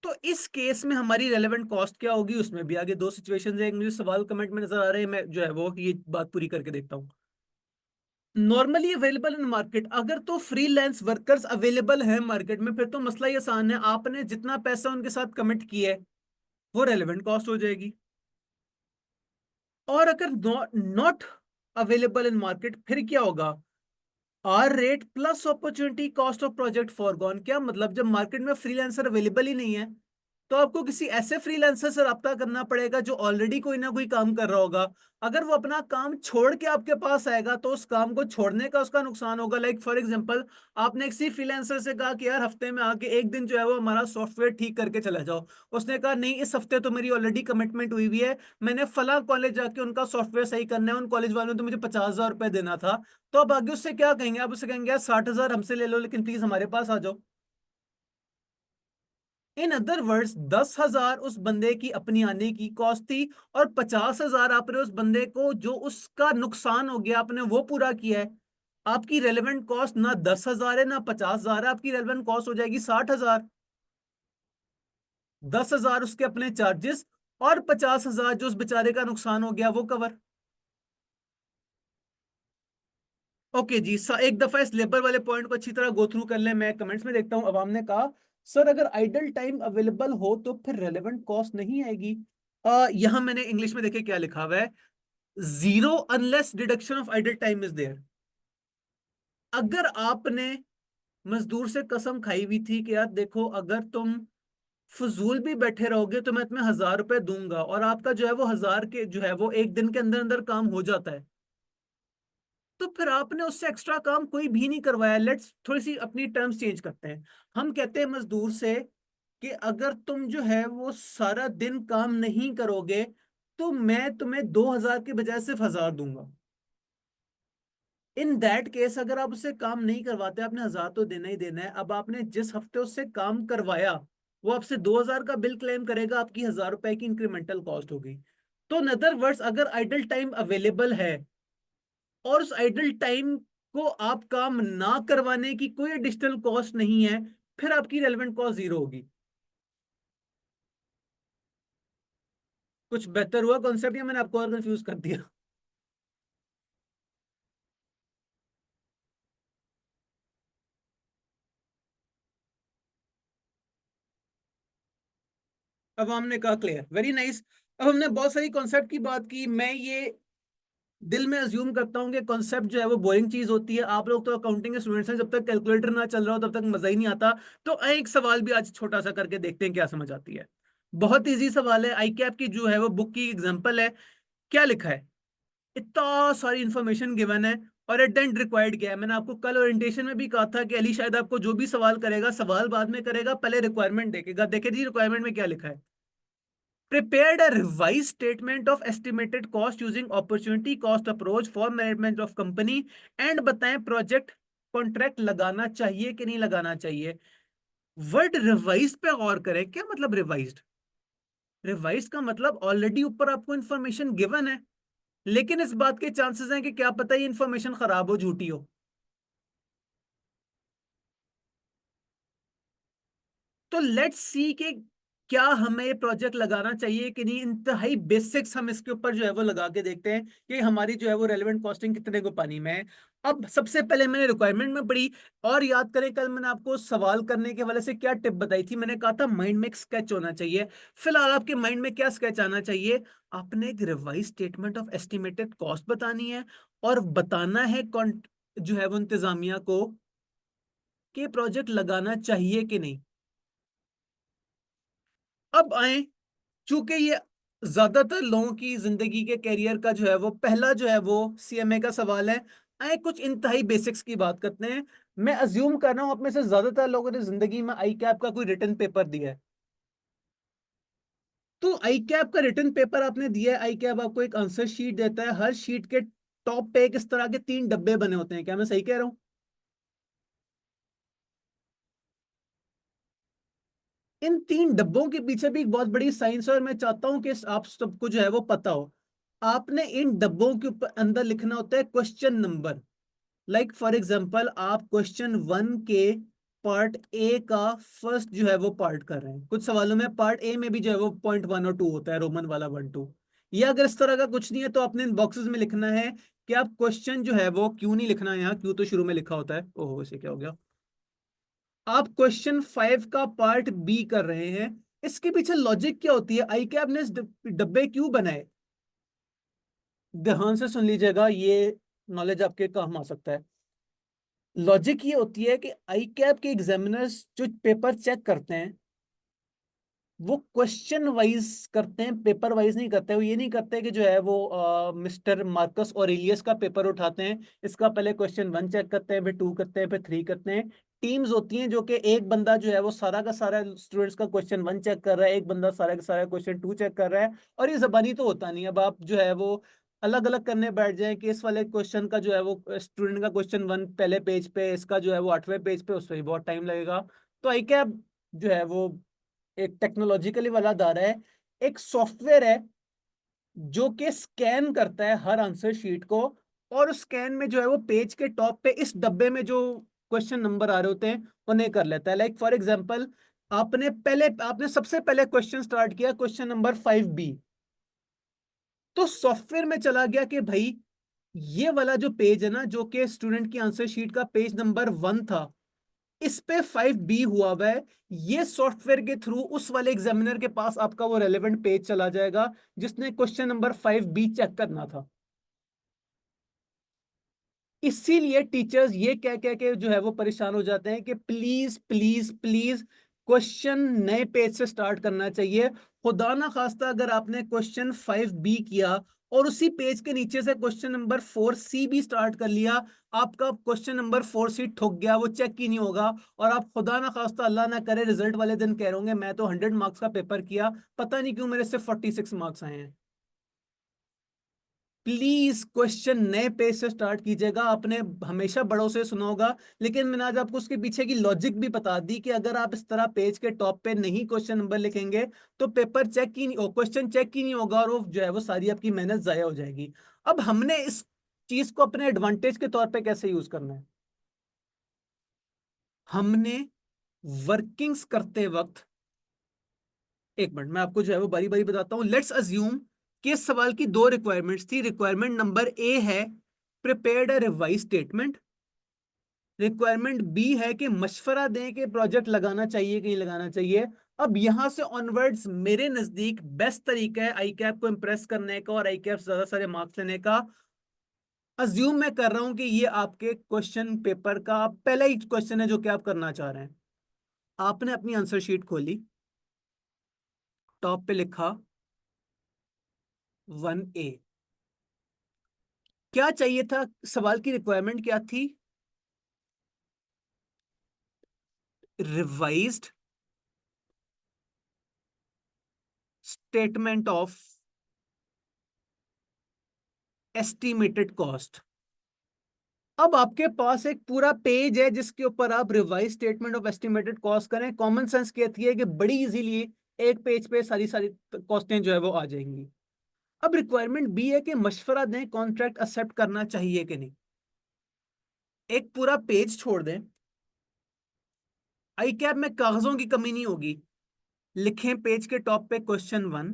तो इस केस में हमारी रेलेवेंट कॉस्ट क्या होगी, उसमें भी आगे दो सिचुएशंस है। एक मुझे सवाल कमेंट में नजर आ रहे हैं, मैं जो है वो ये बात पूरी करके देखता हूँ। नॉर्मली अवेलेबल इन मार्केट, अगर तो फ्रीलांस वर्कर्स अवेलेबल है मार्केट में, फिर तो मसला ही आसान है, आपने जितना पैसा उनके साथ कमिट किया है वो रेलेवेंट कॉस्ट हो जाएगी। और अगर नॉट अवेलेबल इन मार्केट, फिर क्या होगा, R rate plus opportunity cost of project forgone. क्या मतलब, जब मार्केट में फ्रीलांसर अवेलेबल ही नहीं है, तो आपको किसी ऐसे फ्रीलांसर से रब्ता करना पड़ेगा जो ऑलरेडी कोई ना कोई काम कर रहा होगा। अगर वो अपना काम छोड़ के आपके पास आएगा, तो उस काम को छोड़ने का उसका नुकसान होगा। लाइक फॉर एग्जांपल, आपने किसी फ्रीलांसर से कहा कि यार हफ्ते में आके एक दिन जो है वो हमारा सॉफ्टवेयर ठीक करके चला जाओ। उसने कहा नहीं, इस हफ्ते तो मेरी ऑलरेडी कमिटमेंट हुई हुई है, मैंने फला कॉलेज जाके उनका सॉफ्टवेयर सही करना है, उन कॉलेज वालों ने तो मुझे 50,000 रुपए देना था। तो अब आगे उससे क्या कहेंगे, आप उससे कहेंगे यार 60,000 हमसे ले लो, लेकिन प्लीज हमारे पास आ जाओ। इन अदर वर्ड्स 10,000 उस बंदे की अपनी आने की कॉस्ट थी, और 50,000 आपने उस बंदे को जो उसका नुकसान हो गया आपने वो पूरा किया है। आपकी रेलेवेंट कॉस्ट ना 10,000 है ना 50,000 है, आपकी रेलेवेंट कॉस्ट हो जाएगी 60,000। 10,000 उसके अपने चार्जेस, और 50,000 जो उस बेचारे का नुकसान हो गया वो कवर। ओके जी, एक दफा इस लेबर वाले पॉइंट को अच्छी तरह गो थ्रू कर लें। मैं कमेंट्स में देखता हूं, अवाम ने कहा सर अगर आइडल टाइम अवेलेबल हो तो फिर रेलेवेंट कॉस्ट नहीं आएगी। यहां मैंने इंग्लिश में देखे क्या लिखा हुआ है, zero unless deduction of idle time is there. अगर आपने मजदूर से कसम खाई हुई थी कि यार देखो अगर तुम फजूल भी बैठे रहोगे तो मैं तुम्हें 1000 रुपए दूंगा, और आपका जो है वो 1000 के जो है वो एक दिन के अंदर अंदर काम हो जाता है, तो फिर आपने उससे एक्स्ट्रा काम कोई भी नहीं करवाया। लेट्स थोड़ी सी अपनी टर्म्स चेंज करते हैं। हम कहते हैं मजदूर से कि अगर तुम जो है वो सारा दिन काम नहीं करोगे, तो मैं तुम्हें 2,000 के बजाय सिर्फ 1000 दूंगा। इन दैट केस अगर आप उससे काम नहीं करवाते, आपने 1000 तो देना ही देना है। अब आपने जिस हफ्ते उससे काम करवाया, वो आपसे 2,000 का बिल क्लेम करेगा, आपकी 1000 रुपए की इंक्रीमेंटल कॉस्ट होगी। तो इन अदर वर्ड्स, अगर आइडल टाइम अवेलेबल है और उस आइडल टाइम को आप काम ना करवाने की कोई एडिशनल कॉस्ट नहीं है, फिर आपकी रेलेवेंट कॉस्ट जीरो होगी। कुछ बेहतर हुआ कॉन्सेप्ट, या मैंने आपको और कंफ्यूज कर दिया? अब हमने कहा क्लियर, वेरी नाइस। अब हमने बहुत सारी कॉन्सेप्ट की बात की। मैं ये दिल में अज्यूम करता हूँ कि कॉन्सेप्ट जो है वो बोरिंग चीज होती है। आप लोग तो अकाउंटिंग के स्टूडेंट्स हैं, जब तक कैलकुलेटर ना चल रहा हो तब तक मजा ही नहीं आता। तो एक सवाल भी आज छोटा सा करके देखते हैं क्या समझ आती है। बहुत इजी सवाल है, आई कैप की जो है वो बुक की एग्जांपल है। क्या लिखा है? इतना सारी इंफॉर्मेशन गिवन है और एट द एंड रिक्वायर्ड क्या है। मैंने आपको कल ओरिएंटेशन में भी कहा था कि अली शायद आपको जो भी सवाल करेगा, सवाल बाद में करेगा, पहले रिक्वायरमेंट देखेगा। देखे जी रिक्वायरमेंट में क्या लिखा है। Prepared a revised statement of estimated cost using opportunity cost approach for management of company, and बताएं प्रोजेक्ट कॉन्ट्रैक्ट लगाना चाहिए कि नहीं लगाना चाहिए। वर्ड रिवाइज पे गौर करें, क्या मतलब रिवाइज्ड? रिवाइज का मतलब ऑलरेडी ऊपर आपको इंफॉर्मेशन गिवन है, लेकिन इस बात के चांसेस हैं कि क्या पता ये इंफॉर्मेशन खराब हो, झूठी हो। तो लेट्स सी कि क्या हमें ये प्रोजेक्ट लगाना चाहिए कि नहीं। इंतहाई बेसिक्स हम इसके ऊपर जो है वो लगा के देखते हैं कि हमारी जो है वो रेलेवेंट कॉस्टिंग कितने को पानी में है। अब सबसे पहले मैंने रिक्वायरमेंट में पढ़ी, और याद करें कल मैंने आपको सवाल करने के वाले से क्या टिप बताई थी। मैंने कहा था माइंड में एक स्केच होना चाहिए। फिलहाल आपके माइंड में क्या स्केच आना चाहिए? आपने एक revise statement of estimated cost बतानी है, और बताना है जो है वो इंतजामिया को कि प्रोजेक्ट लगाना चाहिए कि नहीं। अब आए, चूंकि ये ज्यादातर लोगों की जिंदगी के कैरियर का जो है वो पहला जो है वो सीएमए का सवाल है, आए कुछ इंतहाई बेसिक्स की बात करते हैं। मैं अज्यूम कर रहा हूं आप में से ज्यादातर लोगों ने जिंदगी में आई कैप का कोई रिटन पेपर दिया है। तो आई कैप का रिटन पेपर आपने दिया है। आई कैप आपको एक आंसर शीट देता है, हर शीट के टॉप पे एक इस तरह के तीन डब्बे बने होते हैं। क्या मैं सही कह रहा हूं? इन तीन डब्बों के पीछे भी एक बहुत बड़ी साइंस है, और मैं चाहता हूं कि आप सबको जो है वो पता हो। आपने इन डब्बों के ऊपर अंदर लिखना होता है question number. Like for example, आप क्वेश्चन वन के पार्ट ए का फर्स्ट जो है वो पार्ट कर रहे हैं। कुछ सवालों में पार्ट ए में भी जो है वो पॉइंट वन और टू होता है, रोमन वाला वन टू। या अगर इस तरह का कुछ नहीं है तो आपने इन बॉक्सेस में लिखना है कि आप क्वेश्चन जो है वो क्यों नहीं लिखना है। यहाँ क्यों तो शुरू में लिखा होता है। ओहो, इसे क्या हो गया। आप क्वेश्चन फाइव का पार्ट बी कर रहे हैं। इसके पीछे लॉजिक क्या होती है? आई कैप ने इस डब्बे क्यों बनाए? ध्यान से सुन लीजिएगा, ये नॉलेज आपके काम आ सकता है। लॉजिक ये होती है कि आई कैप के एग्जामिनर्स जो पेपर चेक करते हैं वो क्वेश्चन वाइज करते हैं, पेपर वाइज नहीं करते। वो ये नहीं करते कि जो है वो मिस्टर मार्कस ऑरेलियस का पेपर उठाते हैं, इसका पहले क्वेश्चन वन चेक करते हैं, फिर टू करते हैं, फिर थ्री करते हैं। टीम्स होती हैं जो कि एक बंदा जो है वो सारा का सारा स्टूडेंट्स का क्वेश्चन वन चेक कर रहा है, एक बंदा सारा का सारा क्वेश्चन टू चेक कर रहा है। और ये जबानी तो होता नहीं। अब आप जो है वो अलग अलग करने बैठ जाएं कि इस वाले क्वेश्चन का जो है वो स्टूडेंट का क्वेश्चन वन पहले पेज पे, इसका जो है वो आठवें पेज पे, उस पर भी बहुत टाइम लगेगा। तो आई कैप जो है वो एक टेक्नोलॉजिकली वाला दायरा है, एक सॉफ्टवेयर है जो कि स्कैन करता है हर आंसर शीट को, और उस स्कैन में जो है वो पेज के टॉप पे इस डब्बे में जो क्वेश्चन नंबर आ रहे होते हैं उन्हें कर लेता है। लाइक फॉर एग्जांपल, आपने सबसे पहले क्वेश्चन स्टार्ट किया क्वेश्चन नंबर 5B। तो सॉफ्टवेयर में चला गया कि भाई ये वाला जो पेज है ना, जो कि स्टूडेंट की आंसर शीट का पेज नंबर वन था, इस पे 5B हुआ हुआ है। ये सॉफ्टवेयर के थ्रू उस वाले एग्जामिनर के पास आपका वो रेलेवेंट पेज चला जाएगा जिसने क्वेश्चन नंबर 5B चेक करना था। इसीलिए टीचर्स ये कह कह के जो है वो परेशान हो जाते हैं कि प्लीज प्लीज प्लीज क्वेश्चन नए पेज से स्टार्ट करना चाहिए। खुदा ना खास्ता अगर आपने क्वेश्चन 5B किया और उसी पेज के नीचे से क्वेश्चन नंबर 4C भी स्टार्ट कर लिया, आपका क्वेश्चन नंबर 4C ठुक गया, वो चेक ही नहीं होगा। और आप खुदा ना खास्ता, अल्लाह ना करे, रिजल्ट वाले दिन कह रहे होंगे मैं तो 100 मार्क्स का पेपर किया, पता नहीं क्यों मेरे से 46 मार्क्स आए हैं। प्लीज क्वेश्चन नए पेज से स्टार्ट कीजिएगा। आपने हमेशा बड़ों से सुना होगा, लेकिन मैंने आज आपको उसके पीछे की लॉजिक भी बता दी कि अगर आप इस तरह पेज के टॉप पे नहीं क्वेश्चन नंबर लिखेंगे तो पेपर चेक ही नहीं, क्वेश्चन चेक ही नहीं होगा, और वो जो है वो सारी आपकी मेहनत जाया हो जाएगी। अब हमने इस चीज को अपने एडवांटेज के तौर पे कैसे यूज करना है? हमने वर्किंग्स करते वक्त, एक मिनट मैं आपको जो है वो बारी बारी बताता हूं। लेट्स अज्यूम कि इस सवाल की दो रिक्वायरमेंट्स थी। रिक्वायरमेंट नंबर ए है prepared a revise statement. Requirement B है कि मशवरा दें कि प्रोजेक्ट लगाना चाहिए कि नहीं लगाना चाहिए। अब यहां से ऑनवर्ड्स मेरे नजदीक बेस्ट तरीका है आई कैप को इंप्रेस करने का और आई कैप से ज्यादा सारे मार्क्स लेने का। अज्यूम मैं कर रहा हूं कि ये आपके क्वेश्चन पेपर का पहला ही क्वेश्चन है जो कि आप करना चाह रहे हैं। आपने अपनी आंसर शीट खोली, टॉप पे लिखा 1A। क्या चाहिए था? सवाल की रिक्वायरमेंट क्या थी? Revised statement of estimated cost. अब आपके पास एक पूरा पेज है जिसके ऊपर आप revise statement of estimated cost करें। कॉमन सेंस कहती है कि बड़ी इजीली एक पेज पे सारी सारी कॉस्टें जो है वो आ जाएंगी। अब रिक्वायरमेंट बी है कि मशवरा दें कॉन्ट्रैक्ट एक्सेप्ट करना चाहिए कि नहीं। एक पूरा पेज छोड़ दें, आई कैप में कागजों की कमी नहीं होगी। लिखें पेज के टॉप पे क्वेश्चन 1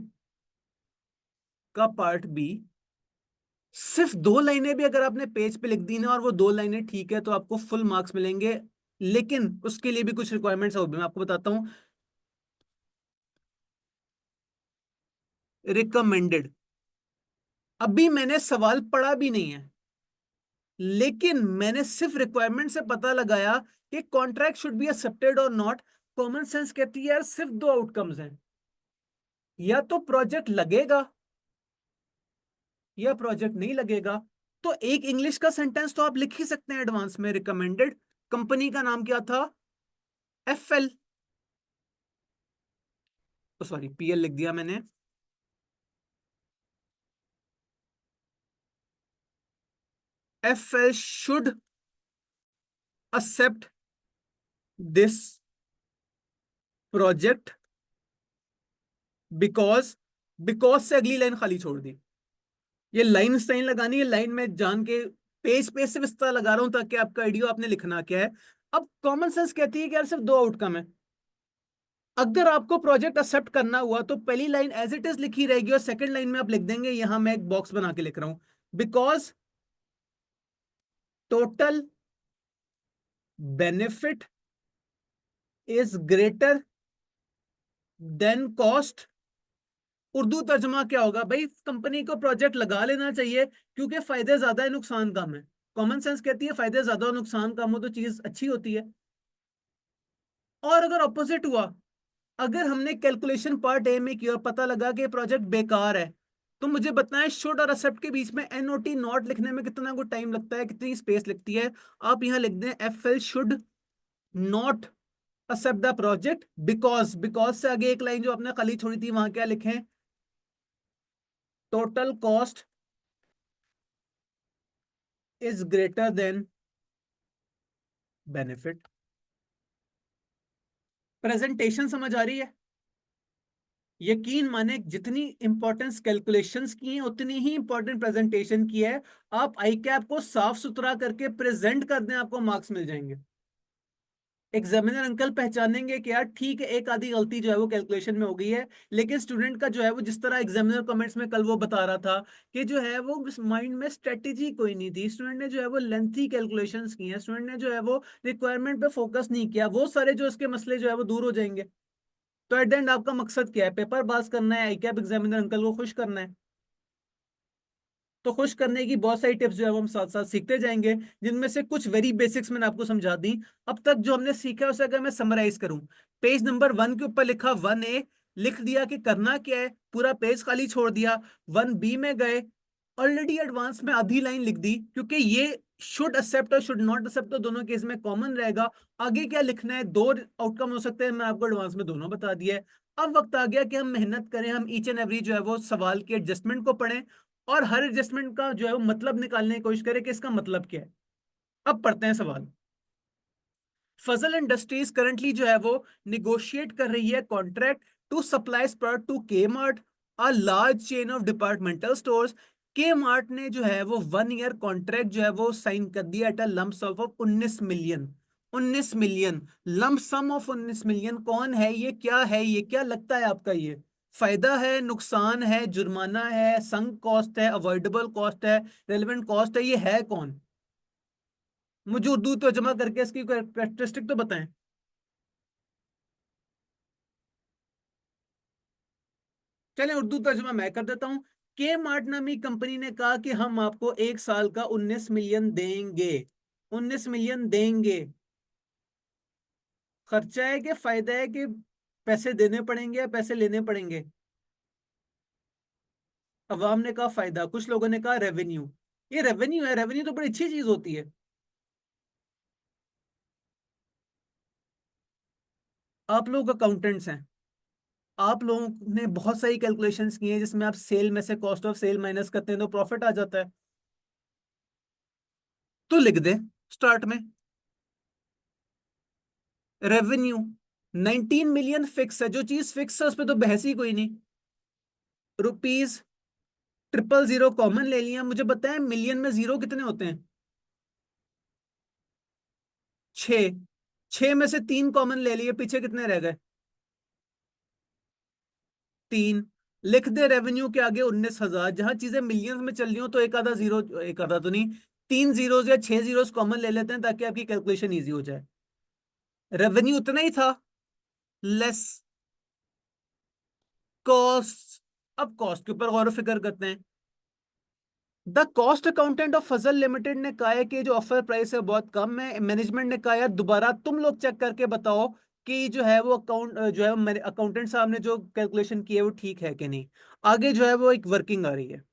का पार्ट बी। सिर्फ दो लाइनें भी अगर आपने पेज पे लिख दी ना और वो दो लाइनें ठीक है तो आपको फुल मार्क्स मिलेंगे। लेकिन उसके लिए भी कुछ रिक्वायरमेंट्स है, वो भी मैं आपको बताता हूं। रिकमेंडेड, अभी मैंने सवाल पढ़ा भी नहीं है, लेकिन मैंने सिर्फ रिक्वायरमेंट से पता लगाया कि कॉन्ट्रैक्ट शुड बी एक्सेप्टेड और नॉट। कॉमन सेंस कहती है यार सिर्फ दो आउटकम्स हैं, या तो प्रोजेक्ट लगेगा या प्रोजेक्ट नहीं लगेगा। तो एक इंग्लिश का सेंटेंस तो आप लिख ही सकते हैं एडवांस में। रिकमेंडेड, कंपनी का नाम क्या था? एफएल, सॉरी पीएल लिख दिया मैंने। FL should accept this project because, because से अगली लाइन खाली छोड़ दी। ये लाइन साइन लगानी है, लाइन में जान के पेज पे सिर्फ इस तरह लगा रहा हूं ताकि आपका आइडिया आपने लिखना क्या है। अब कॉमन सेंस कहती है कि यार सिर्फ दो आउटकम है। अगर आपको प्रोजेक्ट एक्सेप्ट करना हुआ तो पहली लाइन एज इट इज लिखी रहेगी और सेकंड लाइन में आप लिख देंगे, यहां मैं एक बॉक्स बना के लिख रहा हूं, because total benefit is greater than cost. Urdu तर्जमा क्या होगा भाई? कंपनी को प्रोजेक्ट लगा लेना चाहिए क्योंकि फायदे ज्यादा है नुकसान कम है। कॉमन सेंस कहती है फायदे ज्यादा और नुकसान कम हो तो चीज अच्छी होती है। और अगर ऑपोजिट हुआ, अगर हमने कैलकुलेशन पार्ट ए में किया और पता लगा कि प्रोजेक्ट बेकार है, तो मुझे बताएं शुड और एक्सेप्ट के बीच में एनओटी नॉट लिखने में कितना को टाइम लगता है, कितनी स्पेस लगती है? आप यहां लिख दें FL should not accept the project because, because से आगे एक लाइन जो आपने खाली छोड़ी थी वहां क्या लिखें? Total cost is greater than benefit. Presentation समझ आ रही है? यकीन माने जितनी इंपॉर्टेंस कैलकुलेशंस की है उतनी ही इंपॉर्टेंट प्रेजेंटेशन की है। आप आई कैप को साफ सुथरा करके प्रेजेंट कर दें, आपको मार्क्स मिल जाएंगे। एग्जामिनर अंकल पहचानेंगे कि यार ठीक है एक आधी गलती जो है वो कैलकुलेशन में हो गई है, लेकिन स्टूडेंट का जो है वो जिस तरह एग्जामिनर कमेंट्स में कल वो बता रहा था कि जो है वो माइंड में स्ट्रेटेजी कोई नहीं थी, स्टूडेंट ने जो है वो लेंथी कैलकुलेशंस की हैं, स्टूडेंट ने जो है वो रिक्वायरमेंट पे फोकस नहीं किया, वो सारे जो इसके मसले जो है वो दूर हो जाएंगे। तो एट द एंड आपका मकसद क्या है? पेपर पास करना है, आई कैप एग्जामिनर अंकल को खुश करना है। तो खुश करने की बहुत सारी टिप्स जो है वो हम साथ साथ सीखते जाएंगे, जिनमें से कुछ वेरी बेसिक्स मैंने आपको समझा दी। अब तक जो हमने सीखा है उसे अगर मैं समराइज करूं, पेज नंबर 1 के ऊपर लिखा 1A, लिख दिया कि करना क्या है, पूरा पेज खाली छोड़ दिया। 1B में गए, ऑलरेडी एडवांस में आधी लाइन लिख दी क्योंकि ये शुड एक्सेप्ट और शुड नॉट एक्सेप्ट तो दोनों केस में कॉमन रहेगा। आगे क्या लिखना है, दो आउटकम हो सकते हैं, मैं आपको एडवांस में दोनों बता दिया है। अब वक्त आ गया कि हम मेहनत करें, हम ईच एंड एवरी जो है वो सवाल के एडजस्टमेंट को पढ़ें और हर एडजस्टमेंट का जो है वो मतलब निकालने की कोशिश करे कि इसका मतलब क्या है। अब पढ़ते हैं सवाल। फजल इंडस्ट्रीज करंटली जो है वो निगोशिएट कर रही है contract to supply product to K mart, a large chain of departmental stores. K mart ने जो है वो 1 ईयर कॉन्ट्रैक्ट जो है वो साइन कर दिया at a lump sum of 19 million. 19 million, lump sum of 19 million. कौन है ये, क्या है ये, क्या लगता है आपका ये? फायदा है, नुकसान है, जुर्माना है, संक कॉस्ट है, अवॉइडेबल कॉस्ट है, रेलिवेंट कॉस्ट है, ये है कौन? मुझे उर्दू तर्जमा करके इसकी कैरेक्टरिस्टिक तो बताएं। चलें उर्दू तर्जमा मैं कर देता हूं। के मार्ट नामी कंपनी ने कहा कि हम आपको 1 साल का 19 मिलियन देंगे। 19 मिलियन देंगे। खर्चा है कि फायदा है कि पैसे देने पड़ेंगे या पैसे लेने पड़ेंगे? अवाम ने कहा फायदा, कुछ लोगों ने कहा रेवेन्यू। ये रेवेन्यू है, रेवेन्यू तो बड़ी अच्छी चीज होती है। आप लोग अकाउंटेंट्स हैं, आप लोगों ने बहुत सारी कैलकुलेशंस की हैं जिसमें आप सेल में से कॉस्ट ऑफ सेल माइनस करते हैं तो प्रॉफिट आ जाता है। तो लिख दें स्टार्ट में रेवेन्यू 19 मिलियन फिक्स है। जो चीज फिक्स है उस पर तो बहस ही कोई नहीं। रुपीज 000 कॉमन ले लिया। मुझे बताएं मिलियन में जीरो कितने होते हैं? 6। 6 में से 3 कॉमन ले लिए, पीछे कितने रह गए? 3। लिख दे रेवेन्यू के आगे 19,000। जहां चीजें मिलियंस में चल रही हो तो एक आधा जीरो, एक आधा तो नहीं, 3 जीरोस या 6 जीरोस कॉमन ले लेते हैं ताकि आपकी कैलकुलेशन इजी हो जाए। रेवेन्यू उतना ही था, लेस कॉस्ट। अब कॉस्ट के ऊपर गौर व फिक्र करते हैं। The cost accountant of Fazal limited ने कहा है कि जो ऑफर प्राइस है बहुत कम है। मैनेजमेंट ने कहा यार दोबारा तुम लोग चेक करके बताओ कि जो है वो अकाउंट जो है मेरे अकाउंटेंट साहब ने जो कैलकुलेशन की है वो ठीक है कि नहीं। आगे जो है वो एक वर्किंग आ रही है।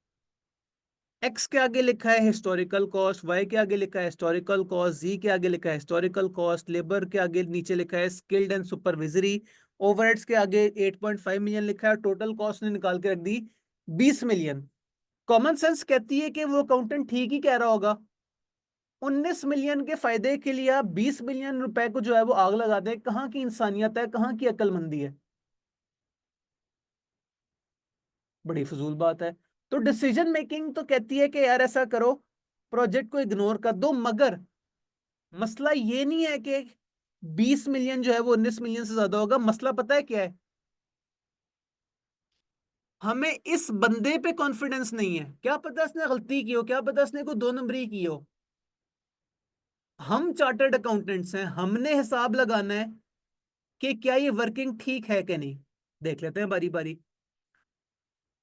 एक्स के आगे लिखा है हिस्टोरिकल कॉस्ट, वाई के आगे लिखा है हिस्टोरिकल कॉस्ट, जी के आगे लिखा है हिस्टोरिकल कॉस्ट, लेबर के आगे नीचे लिखा है स्किल्ड एंड सुपरविजरी, ओवरहेड्स के आगे 8.5 मिलियन लिखा है। टोटल कॉस्ट ने निकाल के रख दी 20 मिलियन। कॉमन सेंस कहती है कि वो अकाउंटेंट ठीक ही कह रहा होगा। 19 मिलियन के फायदे के लिए आप 20 मिलियन रुपए को जो है वो आग लगा दें, कहाँ की इंसानियत है, कहाँ की अक्लमंदी है? बड़ी फजूल बात है। तो डिसीजन मेकिंग तो कहती है कि यार ऐसा करो, प्रोजेक्ट को इग्नोर कर दो। मगर मसला ये नहीं है कि 20 मिलियन जो है वो 19 मिलियन से ज्यादा होगा। मसला पता है क्या है? हमें इस बंदे पे कॉन्फिडेंस नहीं है। क्या पता इसने गलती की हो, क्या पता इसने कोई 2 नंबरी की हो। हम चार्टर्ड अकाउंटेंट्स हैं, हमने हिसाब लगाना है कि क्या ये वर्किंग ठीक है कि नहीं। देख लेते हैं बारी बारी।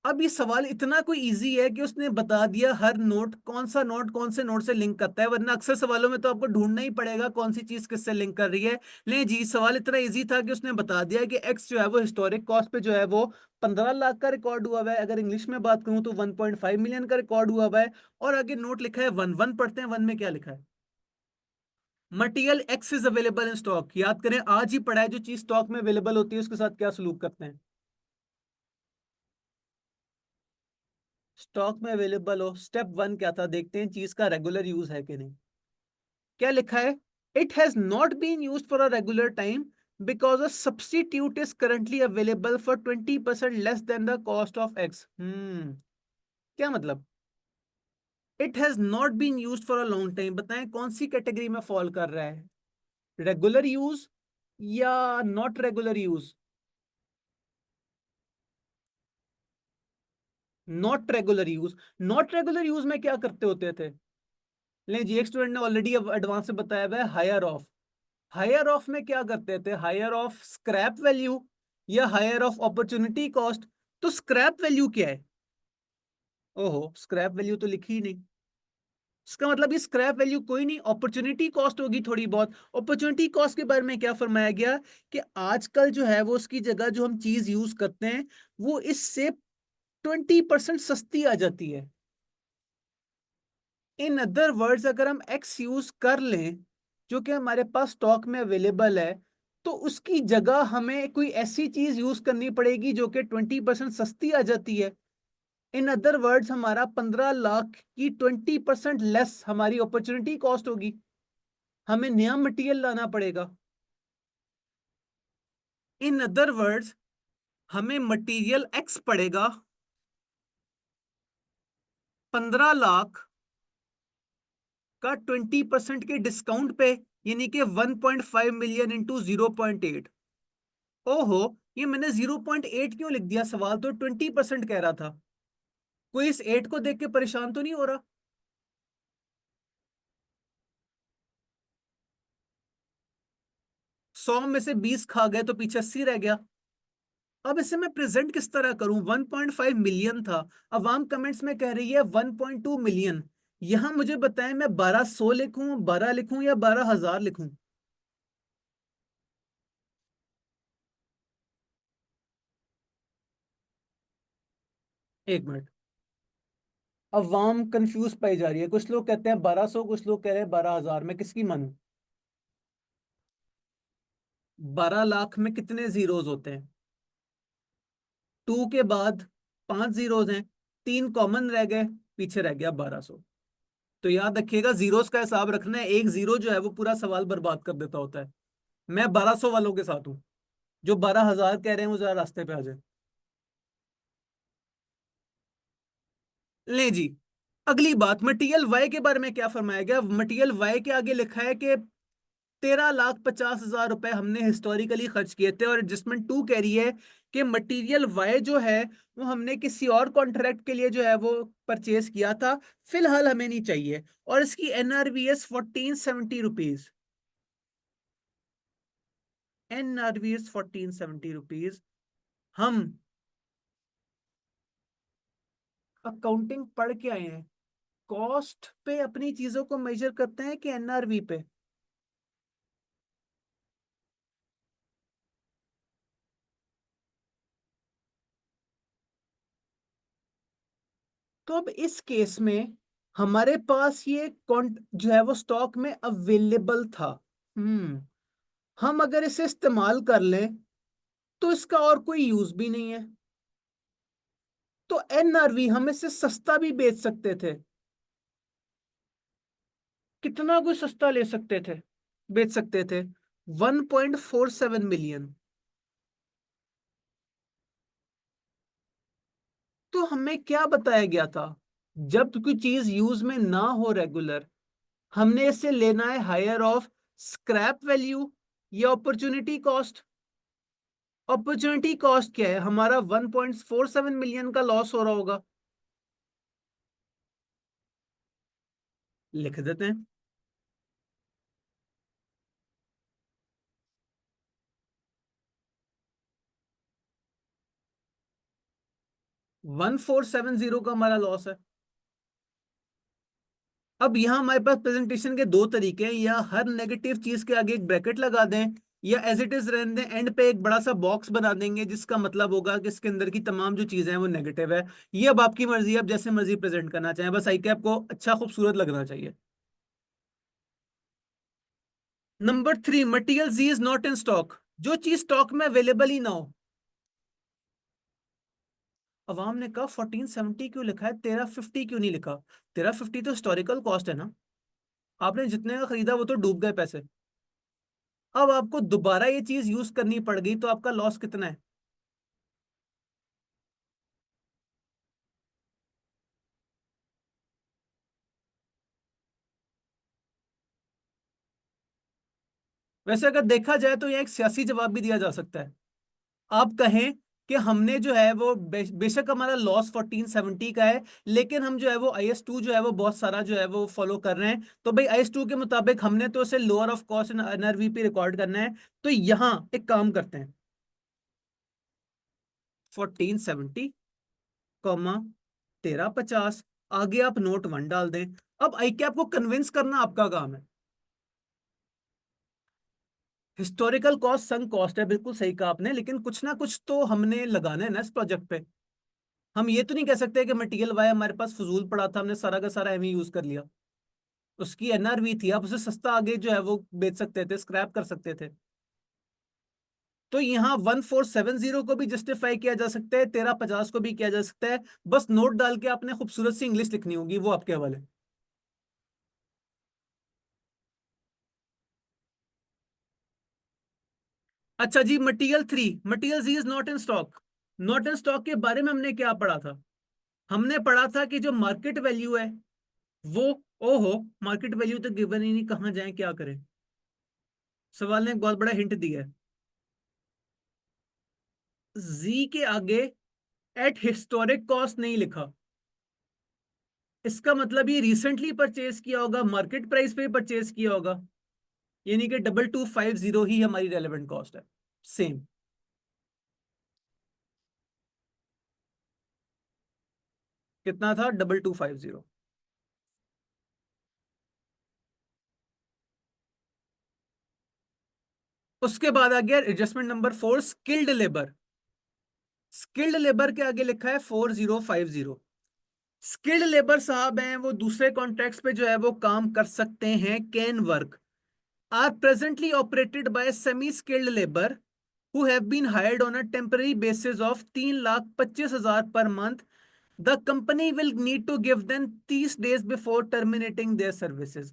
अब ये सवाल इतना कोई इजी है कि उसने बता दिया हर नोट कौन सा नोट कौन से नोट से लिंक करता है, वरना अक्सर सवालों में तो आपको ढूंढना ही पड़ेगा कौन सी चीज किससे लिंक कर रही है। लेकिन जी सवाल इतना इजी था कि उसने बता दिया कि एक्स जो है वो हिस्टोरिक कॉस्ट पे जो है वो 15 लाख का रिकॉर्ड हुआ हुआ है। अगर इंग्लिश में बात करूं तो 1.5 मिलियन का रिकॉर्ड हुआ हुआ है। और आगे नोट लिखा है वन। वन पढ़ते हैं, वन में क्या लिखा है? Material x is available in stock. याद करें आज ही पढ़ा है, जो चीज स्टॉक में अवेलेबल होती है उसके साथ क्या सलूक करते हैं। स्टॉक में अवेलेबल हो, स्टेप 1 क्या था देखते हैं, चीज का रेगुलर यूज है कि नहीं। क्या लिखा है? It has not been use for a regular time because a substitute is currently available for 20% less than the cost of X. क्या मतलब? It has not been use for a long time. बताएं कौन सी category में fall कर रहा है? Regular use या not regular use? Not regular use. Not regular use में क्या करते होते थे? ले जी, एक स्टूडेंट ने ऑलरेडी एडवांस में बताया हुआ है हायर ऑफ। हायर ऑफ में क्या करते थे? हायर ऑफ स्क्रैप वैल्यू या हायर ऑफ अपॉर्चुनिटी कॉस्ट? तो स्क्रैप वैल्यू क्या है? ओहो, स्क्रैप वैल्यू तो लिखी ही नहीं। इसका मतलब ये स्क्रैप वैल्यू कोई नहीं, अपॉर्चुनिटी कॉस्ट होगी थोड़ी बहुत। अपॉर्चुनिटी कॉस्ट के बारे में क्या फरमाया गया कि आजकल जो है वो उसकी जगह जो हम चीज यूज करते हैं वो इससे 20% सस्ती आ जाती है। इन अदर वर्ड्स अगर हम एक्स यूज कर लें जो कि हमारे पास स्टॉक में अवेलेबल है, तो उसकी जगह हमें कोई ऐसी चीज यूज करनी पड़ेगी जो कि 20% सस्ती आ जाती है। इन अदर वर्ड्स हमारा 15 लाख की 20% लेस हमारी अपॉर्चुनिटी कॉस्ट होगी, हमें नया मटेरियल लाना पड़ेगा। इन अदर वर्ड्स हमें मटेरियल एक्स पड़ेगा 15 लाख का 20% के डिस्काउंट पे, यानी कि 1.5 मिलियन इंटू 0.8। ओहो, ये मैंने 0.8 क्यों लिख दिया, सवाल तो 20% कह रहा था। कोई इस 8 को देख के परेशान तो नहीं हो रहा? 100 में से 20 खा गए तो पीछे 80 रह गया। अब इसे मैं प्रेजेंट किस तरह करूं? 1.5 मिलियन था, अवाम कमेंट्स में कह रही है 1.2 मिलियन। यहां मुझे बताएं, मैं 1200 लिखूं, 12 लिखूं या 12,000 लिखूं? एक मिनट, अवाम कंफ्यूज पाई जा रही है। कुछ लोग कहते हैं 1200, कुछ लोग कह रहे हैं 12,000। मैं किसकी मानूं? 12 लाख में कितने जीरोज होते हैं? 2 के बाद 5 जीरोज हैं, 3 कॉमन रह गए, पीछे रह गया 1200। तो याद रखिएगा, जीरोस का हिसाब रखना है, एक जीरो जो है वो पूरा सवाल बर्बाद कर देता होता है। मैं 1200 वालों के साथ हूं। जो 12,000 कह रहे हैं वो जरा रास्ते पे आ जाए। ले जी, अगली बात, मटीरियल वाई के बारे में क्या फरमाया गया? मटीरियल वाई के आगे लिखा है कि 13,50,000 रुपए हमने हिस्टोरिकली खर्च किए थे, और एडजस्टमेंट 2 कह रही है कि मटेरियल वाई जो है वो हमने किसी और कॉन्ट्रैक्ट के लिए जो है वो परचेज किया था, फिलहाल हमें नहीं चाहिए, और इसकी एनआरवीएस 1470 रुपीज। एनआरवीएस 1470 रुपीज। हम अकाउंटिंग पढ़ के आए हैं, कॉस्ट पे अपनी चीजों को मेजर करते हैं कि एनआरवी पे? तो अब इस केस में हमारे पास ये जो है वो स्टॉक में अवेलेबल था। हम्म हम अगर इसे इस्तेमाल कर लें तो इसका और कोई यूज भी नहीं है। तो एनआरवी हम इससे सस्ता भी बेच सकते थे। कितना कोई सस्ता ले सकते थे, बेच सकते थे? 1.47 मिलियन। तो हमें क्या बताया गया था? जब कोई चीज यूज में ना हो रेगुलर, हमने इससे लेना है हायर ऑफ स्क्रैप वैल्यू या अपॉर्चुनिटी कॉस्ट। अपॉर्चुनिटी कॉस्ट क्या है? हमारा 1.47 मिलियन का लॉस हो रहा होगा। लिख देते हैं। 1470 का हमारा लॉस है। अब यहां हमारे पास प्रेजेंटेशन के दो तरीके हैं, या हर नेगेटिव चीज के आगे एक ब्रैकेट लगा दें, या एज इट इज रहने दें, एंड पे एक बड़ा सा बॉक्स बना देंगे जिसका मतलब होगा कि इसके अंदर की तमाम जो चीजें हैं वो नेगेटिव है। ये अब आपकी मर्जी है, आप जैसे मर्जी प्रेजेंट करना चाहें, बस आई कैप को अच्छा खूबसूरत लगना चाहिए। Number 3, material G is not in stock. जो चीज स्टॉक में अवेलेबल ही ना हो। अवाम ने कहा 1470 क्यों लिखा है, 1350 क्यों नहीं लिखा? 1350 तो हिस्टोरिकल कॉस्ट है ना, आपने जितने का खरीदा वो तो डूब गए पैसे। अब आपको दोबारा ये चीज यूज करनी पड़ गई तो आपका लॉस कितना है? वैसे अगर देखा जाए तो यह एक सियासी जवाब भी दिया जा सकता है। आप कहें कि हमने जो है वो बेशक हमारा लॉस 1470 का है, लेकिन हम जो है वो IS2 जो है वो बहुत सारा जो है वो फॉलो कर रहे हैं, तो भाई IS2 के मुताबिक हमने तो इसे लोअर ऑफ कॉस्ट एनआरवी पे रिकॉर्ड करना है। तो यहां एक काम करते हैं, 1470 कॉमा 1350, आगे आप नोट 1 डाल दें। अब आई कैप को कन्विंस करना आपका काम है। हिस्टोरिकल कॉस्ट संक कॉस्ट है, बिल्कुल सही कहा आपने, लेकिन कुछ ना कुछ तो हमने लगाना है ना इस प्रोजेक्ट पे। हम ये तो नहीं कह सकते कि मटेरियल वाया हमारे पास फजूल पड़ा था, हमने सारा का सारा एम यूज कर लिया। उसकी एनआरवी थी, आप उसे सस्ता आगे जो है वो बेच सकते थे, स्क्रैप कर सकते थे। तो यहाँ 1470 को भी जस्टिफाई किया जा सकता है, 1350 को भी किया जा सकता है। बस नोट डाल के आपने खूबसूरत सी इंग्लिश लिखनी होगी, वो आपके हवाले। अच्छा जी, material 3, material G is not in stock. Not in stock के बारे में हमने क्या पढ़ा था? हमने पढ़ा था कि जो मार्केट वैल्यू है वो, ओहो, मार्केट वैल्यू तो गिवन ही नहीं, कहाँ जाए क्या करें। सवाल ने एक बहुत बड़ा हिंट दिया है। जी के आगे एट हिस्टोरिक कॉस्ट नहीं लिखा, इसका मतलब ये रिसेंटली परचेज किया होगा, मार्केट प्राइस पे परचेज किया होगा, यानी कि 2250 ही हमारी रेलेवेंट कॉस्ट है। सेम। कितना था? 2250। उसके बाद आ गया adjustment number 4, skilled labour. Skilled labour के आगे लिखा है 4050। स्किल्ड लेबर साहब हैं, वो दूसरे कॉन्ट्रैक्ट्स पे जो है वो काम कर सकते हैं, can work, are presently operated by semi skilled labour who have been hired on a temporary basis of 3,25,000 per month. The company will need to give them 30 days before terminating their services.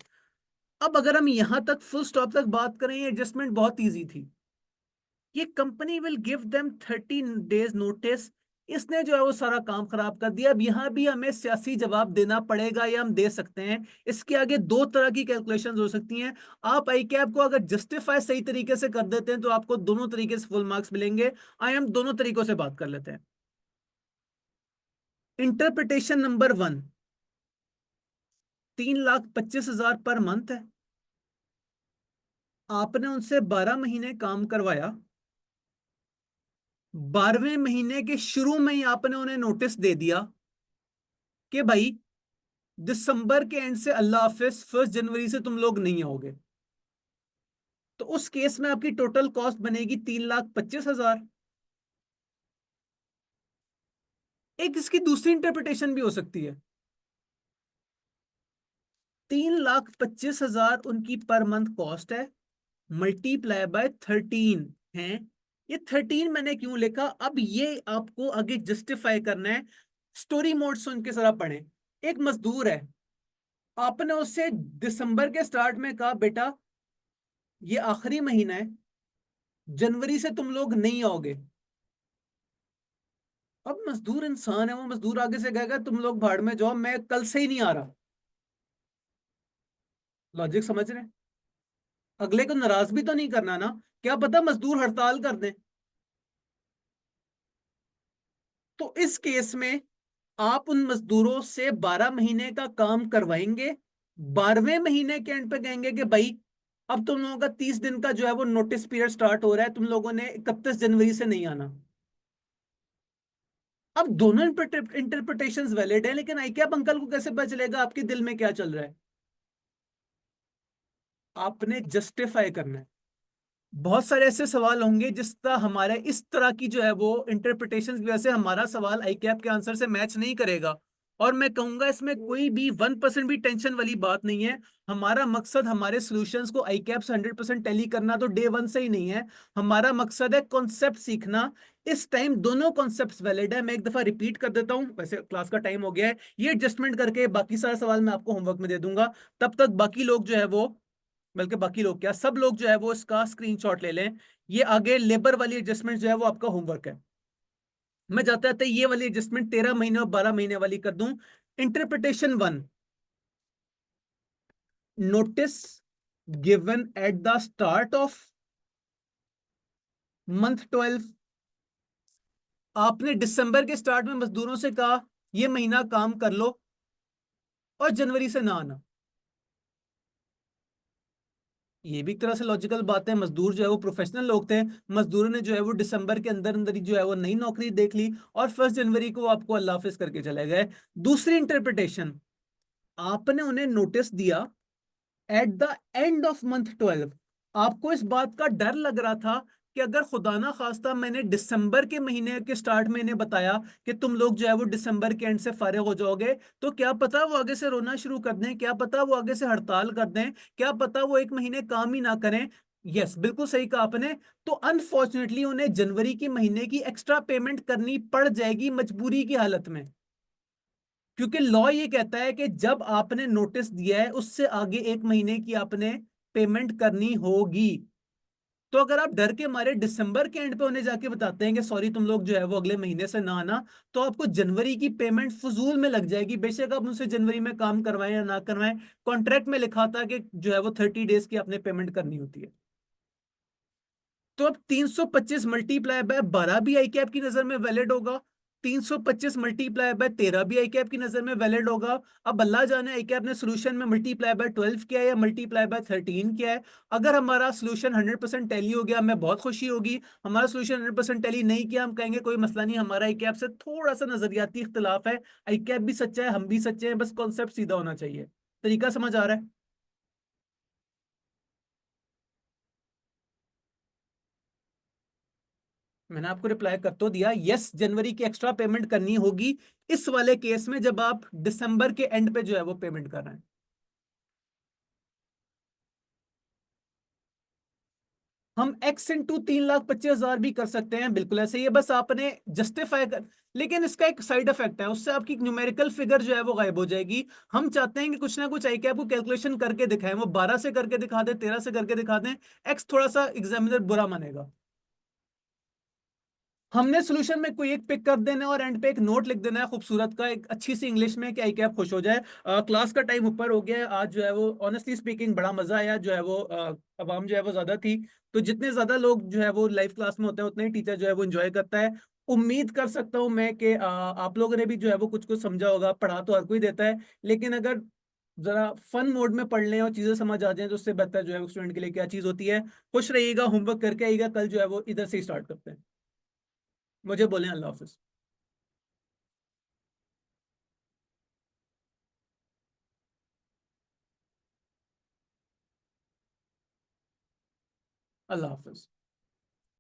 अब अगर हम यहां तक full stop तक बात करें, ये adjustment बहुत इजी थी। ये company will give them 13 days notice, इसने जो है वो सारा काम खराब कर दिया। अब यहां भी हमें सियासी जवाब देना पड़ेगा, या हम दे सकते हैं। इसके आगे दो तरह की कैलकुलेशंस हो सकती हैं। आप आई कैप को अगर जस्टिफाई सही तरीके से कर देते हैं तो आपको दोनों तरीके से फुल मार्क्स मिलेंगे। आइए हम दोनों तरीकों से बात कर लेते हैं। इंटरप्रिटेशन नंबर 1, 3,25,000 पर मंथ है। आपने उनसे 12 महीने काम करवाया, 12वें महीने के शुरू में ही आपने उन्हें नोटिस दे दिया कि भाई दिसंबर के एंड से अल्लाह हाफिज, 1 जनवरी से तुम लोग नहीं आओगे। तो उस केस में आपकी टोटल कॉस्ट बनेगी 3,25,000। एक इसकी दूसरी इंटरप्रिटेशन भी हो सकती है, 3,25,000 उनकी पर मंथ कॉस्ट है, मल्टीप्लाई बाय 13 है। ये 13 मैंने क्यों लिखा, अब ये आपको आगे जस्टिफाई करना है। स्टोरी मोड सुन के जरा पढ़े। एक मजदूर है, आपने उससे दिसंबर के स्टार्ट में कहा बेटा ये आखिरी महीना है, जनवरी से तुम लोग नहीं आओगे। अब मजदूर इंसान है, वो मजदूर आगे से कहेगा तुम लोग भाड़ में जाओ, मैं कल से ही नहीं आ रहा। लॉजिक समझ रहे हैं? अगले को नाराज भी तो नहीं करना ना, क्या पता मजदूर हड़ताल कर दें। तो इस केस में आप उन मजदूरों से 12 महीने का काम करवाएंगे, 12वें महीने के एंड पे कहेंगे कि भाई अब तुम लोगों का 30 दिन का जो है वो नोटिस पीरियड स्टार्ट हो रहा है, तुम लोगों ने 31 जनवरी से नहीं आना। अब दोनों इंटरप्रिटेशंस वैलिड है, लेकिन आई क्या अंकल को कैसे पता चलेगा आपके दिल में क्या चल रहा है? आपने जस्टिफाई करना है। बहुत सारे ऐसे सवाल होंगे जिस तरह हमारे इस तरह की जो है वो इंटरप्रिटेशन की वजह से हमारा सवाल आई कैप के आंसर से मैच नहीं करेगा। और मैं कहूंगा इसमें कोई भी 1% भी टेंशन वाली बात नहीं है। हमारा मकसद हमारे सॉल्यूशंस को आई कैप से 100% टैली करना तो डे वन से ही नहीं है। हमारा मकसद है कॉन्सेप्ट सीखना। इस टाइम दोनों कॉन्सेप्ट्स वैलिड है। मैं एक दफा रिपीट कर देता हूं, वैसे क्लास का टाइम हो गया है। ये एडजस्टमेंट करके बाकी सारे सवाल मैं आपको होमवर्क में दे दूंगा। तब तक बाकी लोग जो है वो, बल्कि बाकी लोग क्या, सब लोग जो है वो इसका स्क्रीनशॉट ले लें। ये आगे लेबर वाली एडजस्टमेंट जो है वो आपका होमवर्क है। मैं जाता था ये वाली एडजस्टमेंट 13 महीने और 12 महीने वाली कर दूं। Interpretation 1, notice given at the start of month 12। आपने दिसंबर के स्टार्ट में मजदूरों से कहा ये महीना काम कर लो और जनवरी से ना आना। ये भी एक तरह से लॉजिकल बात है, मजदूर जो है वो प्रोफेशनल लोग थे। मजदूरों ने जो है वो दिसंबर के अंदर अंदर ही जो है वो नई नौकरी देख ली और 1 जनवरी को आपको अल्लाह हाफिज करके चले गए। दूसरी इंटरप्रिटेशन, आपने उन्हें नोटिस दिया at the end of month 12। आपको इस बात का डर लग रहा था कि अगर खुदा ना खास्ता मैंने दिसंबर के महीने के स्टार्ट में इन्हें बताया कि तुम लोग जो है वो दिसंबर के एंड से फारिग हो जाओगे, तो क्या पता वो आगे से रोना शुरू कर दें, क्या पता वो आगे से हड़ताल कर दें, क्या पता वो 1 महीने काम ही ना करें। यस, बिल्कुल सही कहा आपने। तो अनफॉर्चुनेटली उन्हें जनवरी के महीने की एक्स्ट्रा पेमेंट करनी पड़ जाएगी मजबूरी की हालत में, क्योंकि लॉ ये कहता है कि जब आपने नोटिस दिया है उससे आगे 1 महीने की आपने पेमेंट करनी होगी। तो अगर आप डर के मारे दिसंबर के एंड पे उन्हें जाके बताते हैं कि सॉरी तुम लोग जो है वो अगले महीने से ना आना, तो आपको जनवरी की पेमेंट फजूल में लग जाएगी, बेशक आप उनसे जनवरी में काम करवाएं या ना करवाएं। कॉन्ट्रैक्ट में लिखा था कि जो है वो 30 डेज की आपने पेमेंट करनी होती है। तो अब 325 मल्टीप्लाई बाय 12 भी आई कैप की नजर में वैलिड होगा, 325 मल्टीप्लाई बाय 13 भी आई कैप की नजर में वैलिड होगा। अब अल्लाह जाने आई कैप ने सोल्यूशन में मल्टीप्लाई बाय 12 किया है या मल्टीप्लाई बाय 13 किया है। अगर हमारा सोल्यूशन 100% टैली हो गया हमें बहुत खुशी होगी, हमारा सोल्यूशन 100% टैली नहीं किया हम कहेंगे कोई मसला नहीं, हमारा आई कैप से थोड़ा सा नजरियाती इख्तलाफ है, आई कैप भी सच्चा है हम भी सच्चे हैं, बस कॉन्सेप्ट सीधा होना चाहिए। तरीका समझ आ रहा है? मैंने आपको रिप्लाई कर तो दिया, यस जनवरी की एक्स्ट्रा पेमेंट करनी होगी इस वाले केस में जब आप दिसंबर के एंड पे जो है वो पेमेंट कर रहे हैं। हम एक्स इंटू 3,25,000 भी कर सकते हैं, बिल्कुल ऐसे ही है, बस आपने जस्टिफाई कर। लेकिन इसका एक साइड इफेक्ट है, उससे आपकी न्यूमेरिकल फिगर जो है वो गायब हो जाएगी। हम चाहते हैं कि कुछ ना कुछ आई कैप को कैलकुलेशन करके दिखाएं, वो 12 से करके दिखा दे, 13 से करके दिखा दें, एक्स थोड़ा सा एग्जामिनर बुरा मानेगा। हमने सोल्यूशन में कोई एक पिक कर देना और एंड पे एक नोट लिख देना है खूबसूरत का, एक अच्छी सी इंग्लिश में, कि आई कैप खुश हो जाए। क्लास का टाइम ऊपर हो गया है, आज जो है वो ऑनेस्टली स्पीकिंग बड़ा मजा आया, जो है वो अवाम जो है वो ज्यादा थी। तो जितने ज्यादा लोग जो है वो लाइव क्लास में होते हैं उतने ही टीचर जो है वो एंजॉय करता है। उम्मीद कर सकता हूँ मैं कि आप लोगों ने भी जो है वो कुछ कुछ समझा होगा, पढ़ा तो हर कोई देता है, लेकिन अगर जरा फन मोड में पढ़ लें और चीजें समझ आ जाएं तो उससे बेहतर जो है स्टूडेंट के लिए क्या चीज होती है। खुश रहिएगा, होमवर्क करके आइएगा, कल जो है वो इधर से ही स्टार्ट करते हैं। मुझे बोलें अल्लाह हाफिज। अल्लाह हाफिज।